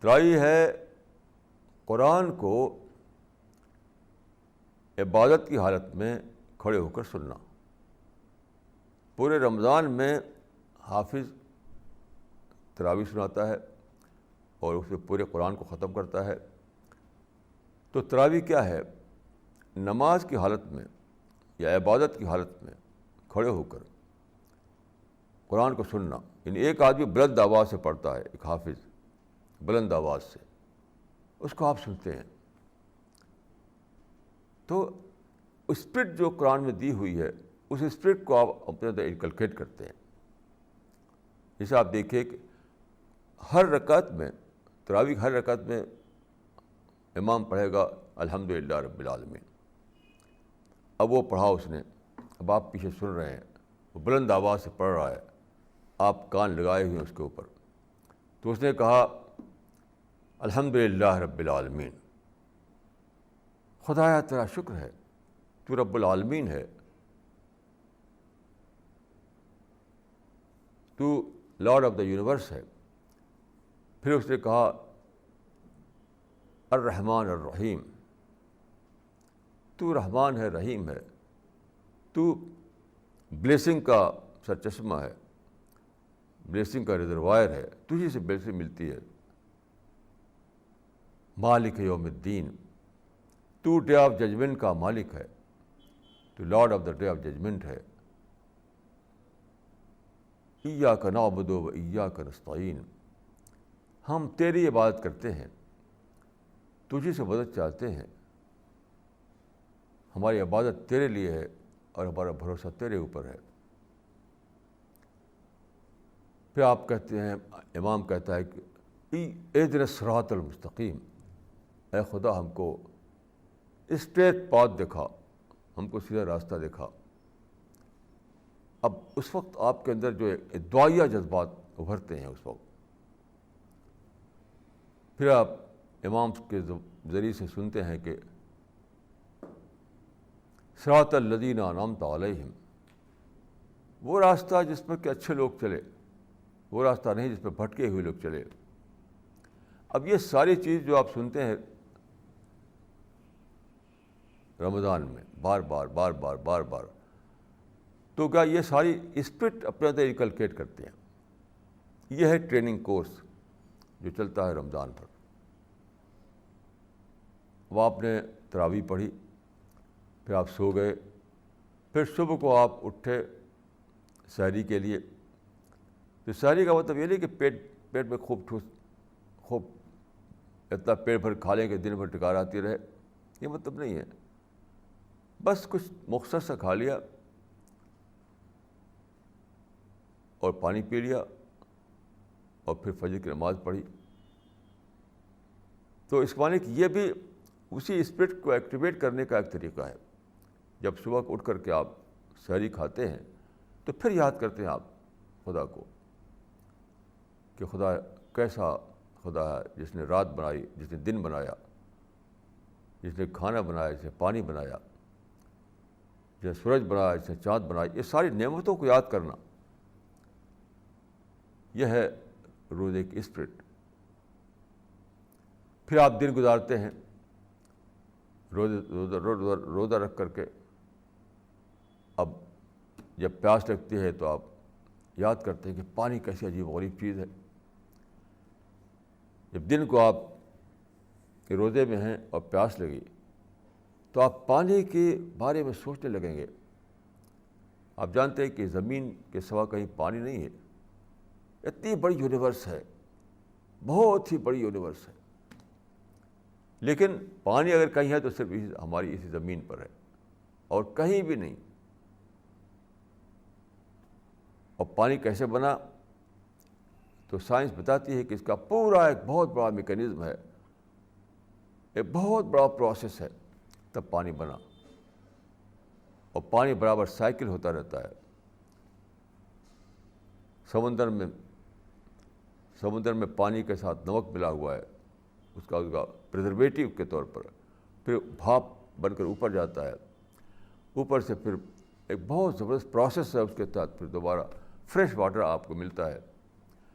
A: تراویح ہے قرآن کو عبادت کی حالت میں کھڑے ہو کر سننا. پورے رمضان میں حافظ تراویح سناتا ہے اور اس میں پورے قرآن کو ختم کرتا ہے. تو تراویح کیا ہے؟ نماز کی حالت میں یا عبادت کی حالت میں کھڑے ہو کر قرآن کو سننا. یعنی ایک آدمی بلند آواز سے پڑھتا ہے، ایک حافظ بلند آواز سے، اس کو آپ سنتے ہیں. تو اسپرٹ جو قرآن میں دی ہوئی ہے، اس اسپرٹ کو آپ اپنے اندر انکلکیٹ کرتے ہیں. جیسے آپ دیکھیں کہ ہر رکعت میں، تراویح ہر رکعت میں امام پڑھے گا الحمدللہ رب العالمین. اب وہ پڑھا اس نے، اب آپ پیچھے سن رہے ہیں، وہ بلند آواز سے پڑھ رہا ہے، آپ کان لگائے ہوئے ہیں اس کے اوپر. تو اس نے کہا الحمدللہ رب العالمین. خدایا تیرا شکر ہے، تو رب العالمین ہے، تو لارڈ آف دا یونیورس ہے. پھر اس نے کہا الرحمن الرحیم، تو رحمان ہے، رحیم ہے، تو بلیسنگ کا سرچشمہ ہے، بلیسنگ کا ریزروائر ہے، تجھی سے بلیسنگ ملتی ہے۔ مالک یوم الدین، تو ڈے آف ججمنٹ کا مالک ہے، تو lord of the day of judgment ہے۔ ایاک نعبد و ایاک نستعین، ہم تیری عبادت کرتے ہیں، تجھی سے مدد چاہتے ہیں، ہماری عبادت تیرے لیے ہے اور ہمارا بھروسہ تیرے اوپر ہے۔ پھر آپ کہتے ہیں، امام کہتا ہے کہ اہدنا الصراط المستقیم، اے خدا ہم کو اسٹریٹ پاتھ دکھا، ہم کو سیدھا راستہ دکھا۔ اب اس وقت آپ کے اندر جو دعائیہ جذبات ابھرتے ہیں اس وقت، پھر آپ امام کے ذریعے سے سنتے ہیں کہ صراط الذین انعمت علیہم، وہ راستہ جس پر کہ اچھے لوگ چلے، وہ راستہ نہیں جس پہ بھٹکے ہوئے لوگ چلے۔ اب یہ ساری چیز جو آپ سنتے ہیں رمضان میں بار بار بار بار بار بار، تو کیا یہ ساری اسپرٹ اپنے اندر انکلکیٹ کرتے ہیں؟ یہ ہے ٹریننگ کورس جو چلتا ہے رمضان پر۔ اب آپ نے تراویح پڑھی، پھر آپ سو گئے، پھر صبح کو آپ اٹھے سحری کے لیے۔ تو سحری کا مطلب یہ نہیں کہ پیٹ میں خوب اتنا پیٹ بھر کھا لیں کہ دن بھر ٹکار آتی رہے، یہ مطلب نہیں ہے۔ بس کچھ مختصر سا کھا لیا اور پانی پی لیا اور پھر فجر کی نماز پڑھی۔ تو اس معنی کہ یہ بھی اسی اسپرٹ کو ایکٹیویٹ کرنے کا ایک طریقہ ہے۔ جب صبح کو اٹھ کر کے آپ سحری کھاتے ہیں تو پھر یاد کرتے ہیں آپ خدا کو کہ خدا کیسا خدا ہے، جس نے رات بنائی، جس نے دن بنایا، جس نے کھانا بنایا، جس نے پانی بنایا، جس نے سورج بنایا، جس نے چاند بنایا۔ یہ ساری نعمتوں کو یاد کرنا، یہ ہے روزے کی اسپرٹ۔ پھر آپ دن گزارتے ہیں روزہ رکھ کر کے۔ اب جب پیاس لگتی ہے تو آپ یاد کرتے ہیں کہ پانی کیسی عجیب و غریب چیز ہے۔ جب دن کو آپ کے روزے میں ہیں اور پیاس لگی تو آپ پانی کے بارے میں سوچنے لگیں گے۔ آپ جانتے ہیں کہ زمین کے سوا کہیں پانی نہیں ہے، اتنی بڑی یونیورس ہے، بہت ہی بڑی یونیورس ہے، لیکن پانی اگر کہیں ہے تو صرف ہماری اسی زمین پر ہے اور کہیں بھی نہیں۔ اور پانی کیسے بنا؟ تو سائنس بتاتی ہے کہ اس کا پورا ایک بہت بڑا میکینزم ہے، ایک بہت بڑا پروسیس ہے، تب پانی بنا۔ اور پانی برابر سائیکل ہوتا رہتا ہے۔ سمندر میں پانی کے ساتھ نمک ملا ہوا ہے، اس کا پریزرویٹو کے طور پر، پھر بھاپ بن کر اوپر جاتا ہے، اوپر سے پھر ایک بہت زبردست پروسیس ہے، اس کے تحت پھر دوبارہ فریش واٹر آپ کو ملتا ہے۔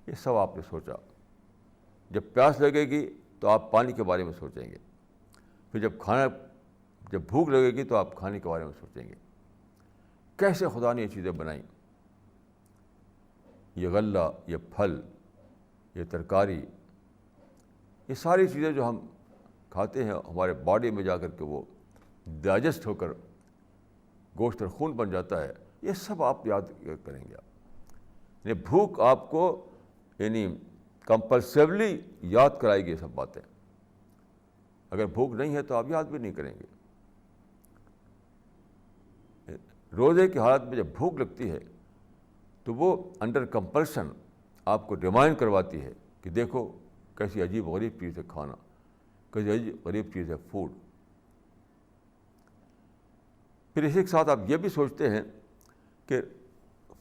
A: یہ سب آپ نے سوچا۔ جب پیاس لگے گی تو آپ پانی کے بارے میں سوچیں گے، پھر جب بھوک لگے گی تو آپ کھانے کے بارے میں سوچیں گے، کیسے خدا نے یہ چیزیں بنائیں۔ یہ غلہ، یہ پھل، یہ ترکاری، یہ ساری چیزیں جو ہم کھاتے ہیں ہمارے باڈی میں جا کر کے وہ ڈائجسٹ ہو کر گوشت اور خون بن جاتا ہے، یہ سب آپ یاد کریں گے۔ یعنی بھوک آپ کو کمپلسیولی یاد کرائے گی یہ سب باتیں۔ اگر بھوک نہیں ہے تو آپ یاد بھی نہیں کریں گے۔ روزے کی حالت میں جب بھوک لگتی ہے تو وہ انڈر کمپلشن آپ کو ریمائنڈ کرواتی ہے کہ دیکھو کیسی عجیب غریب چیز ہے کھانا، کیسی عجیب غریب چیز ہے فوڈ۔ پھر اسی کے ساتھ آپ یہ بھی سوچتے ہیں کہ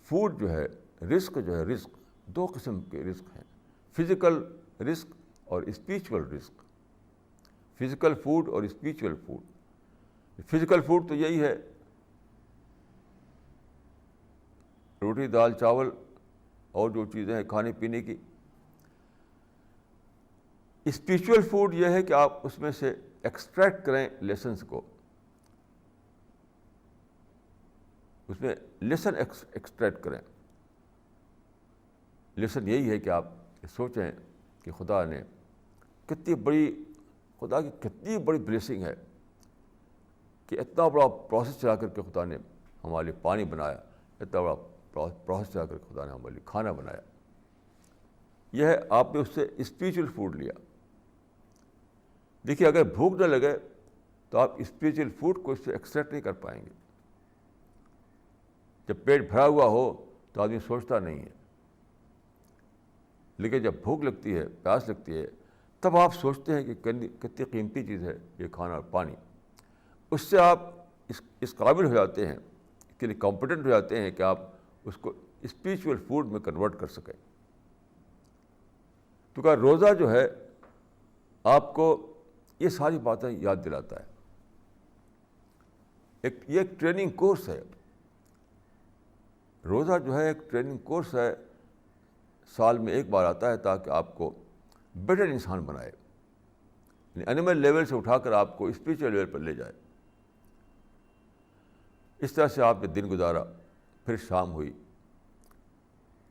A: فوڈ جو ہے، رزق جو ہے، رزق دو قسم کے رزق ہیں، فزیکل رزق اور اسپریچول رزق۔ فزیکل فوڈ اور اسپریچول فوڈ۔ فزیکل فوڈ تو یہی ہے، روٹی دال چاول اور جو چیزیں ہیں کھانے پینے کی۔ اسپریچول فوڈ یہ ہے کہ آپ اس میں سے ایکسٹریکٹ کریں لیسنس کو۔ اس میں لیسن ایکسٹریکٹ کریں. لیسن یہی ہے کہ آپ سوچیں کہ خدا کی کتنی بڑی بلیسنگ ہے کہ اتنا بڑا پروسیس چلا کر کے خدا نے ہمارے لیے پانی بنایا, اتنا بڑا پروسیس چلا کر کے خدا نے ہمارے لیے کھانا بنایا. یہ ہے آپ نے اس سے اسپریچول فوڈ لیا. دیکھیے اگر بھوک نہ لگے تو آپ اسپریچول فوڈ کو اس سے ایکسٹریکٹ نہیں کر پائیں گے. جب پیٹ بھرا ہوا ہو تو آدمی سوچتا نہیں ہے, لیکن جب بھوک لگتی ہے, پیاس لگتی ہے, تب آپ سوچتے ہیں کہ کتنی قیمتی چیز ہے یہ کھانا اور پانی. اس سے آپ اس قابل ہو جاتے ہیں, اس کے لیے کمپیٹنٹ ہو جاتے ہیں کہ آپ اس کو اسپریچول فوڈ میں کنورٹ کر سکیں. تو کہ روزہ جو ہے آپ کو یہ ساری باتیں یاد دلاتا ہے. یہ ایک ٹریننگ کورس ہے. روزہ جو ہے ایک ٹریننگ کورس ہے, سال میں ایک بار آتا ہے تاکہ آپ کو بیٹر انسان بنائے, اینیمل لیول سے اٹھا کر آپ کو اسپریچول لیول پر لے جائے. اس طرح سے آپ نے دن گزارا, پھر شام ہوئی.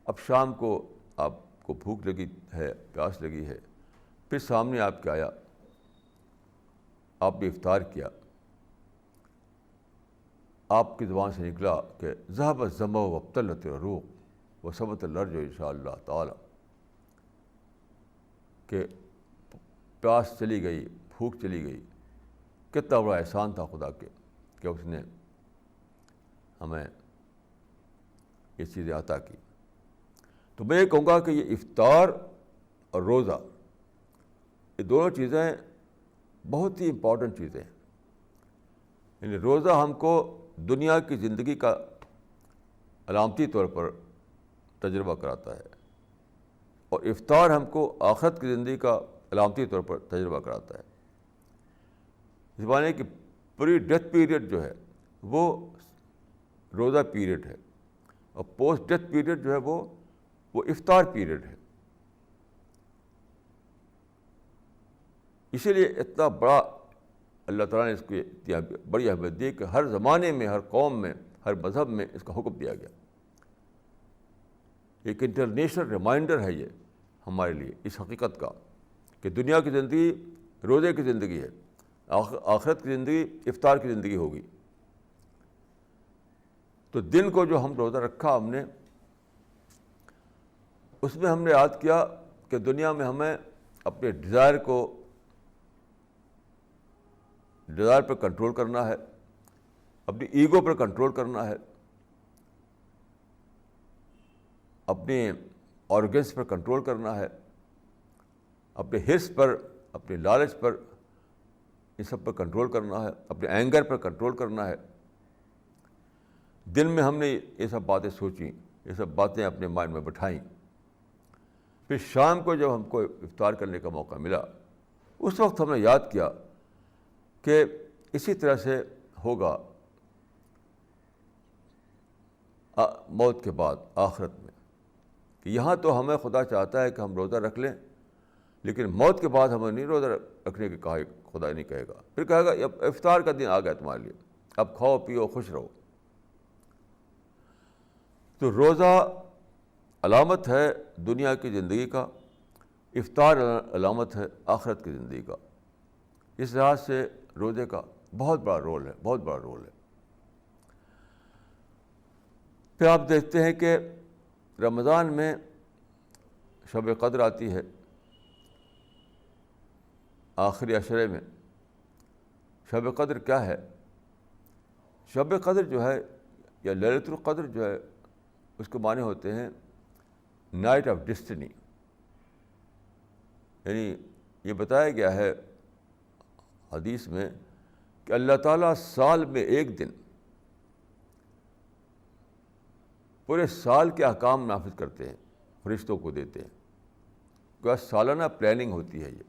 A: اب شام کو آپ کو بھوک لگی ہے, پیاس لگی ہے, پھر سامنے آپ کے آیا, آپ نے افطار کیا. آپ کی زبان سے نکلا کہ ذهب الظمأ وابتلت العروق وثبت الارجع ان شاء اللہ تعالی, کہ پیاس چلی گئی, بھوک چلی گئی. کتنا بڑا احسان تھا خدا کے کہ اس نے ہمیں یہ چیزیں عطا کی. تو میں یہ کہوں گا کہ یہ افطار اور روزہ یہ دونوں چیزیں بہت ہی امپورٹنٹ چیزیں ہیں. یعنی روزہ ہم کو دنیا کی زندگی کا علامتی طور پر تجربہ کراتا ہے, اور افطار ہم کو آخرت کی زندگی کا علامتی طور پر تجربہ کراتا ہے. اس معنی کہ پری ڈیتھ پیریڈ جو ہے وہ روزہ پیریڈ ہے, اور پوسٹ ڈیتھ پیریڈ جو ہے وہ افطار پیریڈ ہے. اسی لیے اتنا بڑا اللہ تعالیٰ نے اس کو بڑی اہمیت دی کہ ہر زمانے میں, ہر قوم میں, ہر مذہب میں اس کا حکم دیا گیا. ایک انٹرنیشنل ریمائنڈر ہے یہ ہمارے لیے اس حقیقت کا کہ دنیا کی زندگی روزے کی زندگی ہے, آخرت کی زندگی افطار کی زندگی ہوگی. تو دن کو جو ہم روزہ رکھا ہم نے, اس میں ہم نے یاد کیا کہ دنیا میں ہمیں اپنے ڈیزائر پر کنٹرول کرنا ہے, اپنی ایگو پر کنٹرول کرنا ہے, اپنے آرگنس پر کنٹرول کرنا ہے, اپنے حرص پر, اپنے لالچ پر, ان سب پر کنٹرول کرنا ہے, اپنے اینگر پر کنٹرول کرنا ہے. دن میں ہم نے یہ سب باتیں سوچیں, یہ سب باتیں اپنے مائنڈ میں بٹھائیں. پھر شام کو جب ہم کو افطار کرنے کا موقع ملا, اس وقت ہم نے یاد کیا کہ اسی طرح سے ہوگا موت کے بعد آخرت میں. کہ یہاں تو ہمیں خدا چاہتا ہے کہ ہم روزہ رکھ لیں, لیکن موت کے بعد ہمیں نہیں روزہ رکھنے کے کہا, خدا نہیں کہے گا. پھر کہے گا اب افطار کا دن آ گیا تمہارے لیے, اب کھاؤ پیو خوش رہو. تو روزہ علامت ہے دنیا کی زندگی کا, افطار علامت ہے آخرت کی زندگی کا. اس لحاظ سے روزے کا بہت بڑا رول ہے, بہت بڑا رول ہے. پھر آپ دیکھتے ہیں کہ رمضان میں شب قدر آتی ہے, آخری عشرے میں. شب قدر کیا ہے؟ شب قدر جو ہے یا لیلۃ القدر جو ہے, اس کے معنی ہوتے ہیں نائٹ آف ڈیسٹنی. یعنی یہ بتایا گیا ہے حدیث میں کہ اللہ تعالیٰ سال میں ایک دن پورے سال کے احکام نافذ کرتے ہیں, فرشتوں کو دیتے ہیں. کہ سالانہ پلاننگ ہوتی ہے, یہ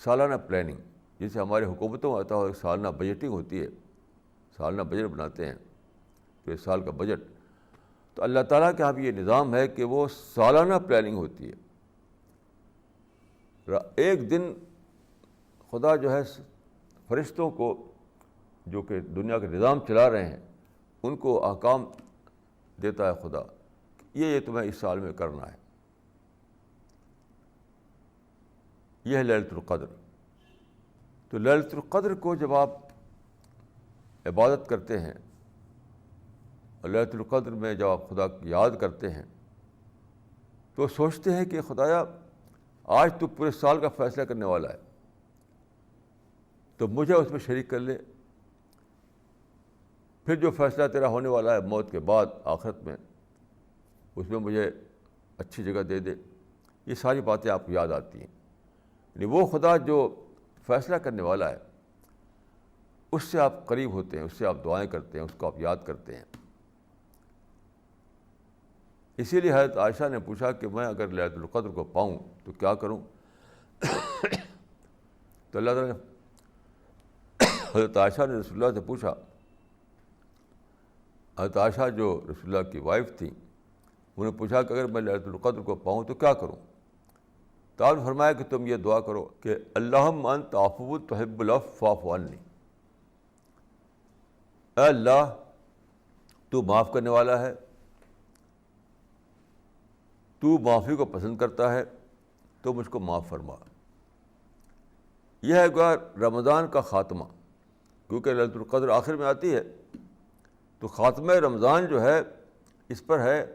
A: سالانہ پلاننگ جسے ہمارے حکومتوں میں آتا ہے, سالانہ بجٹنگ ہوتی ہے, سالانہ بجٹ بناتے ہیں پورے سال کا بجٹ. تو اللہ تعالیٰ کے یہاں بھی یہ نظام ہے کہ وہ سالانہ پلاننگ ہوتی ہے. ایک دن خدا جو ہے فرشتوں کو جو کہ دنیا کے نظام چلا رہے ہیں ان کو احکام دیتا ہے خدا، یہ تمہیں اس سال میں کرنا ہے. یہ ہے لیلۃ القدر. تو لیلۃ القدر کو جب آپ عبادت کرتے ہیں اور لیلۃ القدر میں جب آپ خدا کی یاد کرتے ہیں تو سوچتے ہیں کہ خدایا آج تو پورے سال کا فیصلہ کرنے والا ہے، تو مجھے اس میں شریک کر لے. پھر جو فیصلہ تیرا ہونے والا ہے موت کے بعد آخرت میں، اس میں مجھے اچھی جگہ دے دے. یہ ساری باتیں آپ کو یاد آتی ہیں. یعنی وہ خدا جو فیصلہ کرنے والا ہے اس سے آپ قریب ہوتے ہیں، اس سے آپ دعائیں کرتے ہیں، اس کو آپ یاد کرتے ہیں. اسی لیے حضرت عائشہ نے پوچھا کہ میں اگر لیلۃ القدر کو پاؤں تو کیا کروں؟ تو اللہ تعالیٰ نے حضرت عائشہ نے رسول اللہ سے پوچھا. حضرت عائشہ جو رسول اللہ کی وائف تھیں، انہوں نے پوچھا کہ اگر میں لیلۃ القدر کو پاؤں تو کیا کروں؟ تو آپ نے فرمایا کہ تم یہ دعا کرو کہ اللہم انت عفو تحب العفو فاعف عنی. اے اللہ تو معاف کرنے والا ہے، تو معافی کو پسند کرتا ہے، تو مجھ کو معاف فرما. یہ ہے گویا رمضان کا خاتمہ، کیونکہ لیلۃ القدر آخر میں آتی ہے. تو خاتمہ رمضان جو ہے اس پر ہے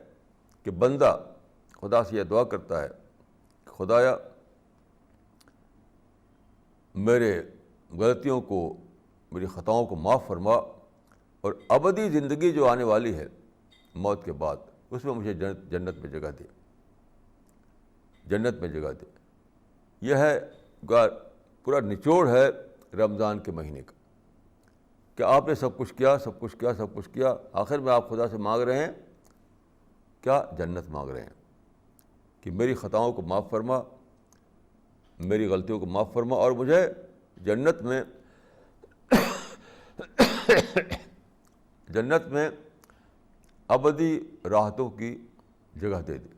A: کہ بندہ خدا سے یہ دعا کرتا ہے کہ خدایا میرے غلطیوں کو، میری خطاؤں کو معاف فرما، اور ابدی زندگی جو آنے والی ہے موت کے بعد اس میں مجھے جنت میں جگہ دے، جنت میں جگہ دے. یہ ہے پورا نچوڑ ہے رمضان کے مہینے کا کہ آپ نے سب کچھ کیا، سب کچھ کیا، سب کچھ کیا، آخر میں آپ خدا سے مانگ رہے ہیں کیا؟ جنت مانگ رہے ہیں کہ میری خطاؤں کو معاف فرما، میری غلطیوں کو معاف فرما، اور مجھے جنت میں جنت میں ابدی راحتوں کی جگہ دے دے.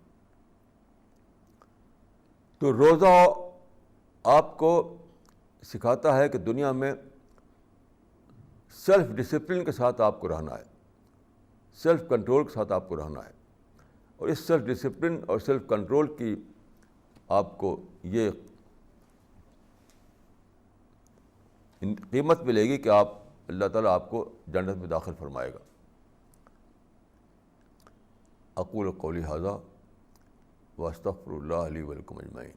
A: تو روزہ آپ کو سکھاتا ہے کہ دنیا میں سیلف ڈسپلن کے ساتھ آپ کو رہنا ہے، سیلف کنٹرول کے ساتھ آپ کو رہنا ہے. اور اس سیلف ڈسپلن اور سیلف کنٹرول کی آپ کو یہ قیمت ملے گی کہ آپ اللہ تعالیٰ آپ کو جنت میں داخل فرمائے گا. اقول قولی ھذا واستغفر اللہ لی ولکم اجمعین.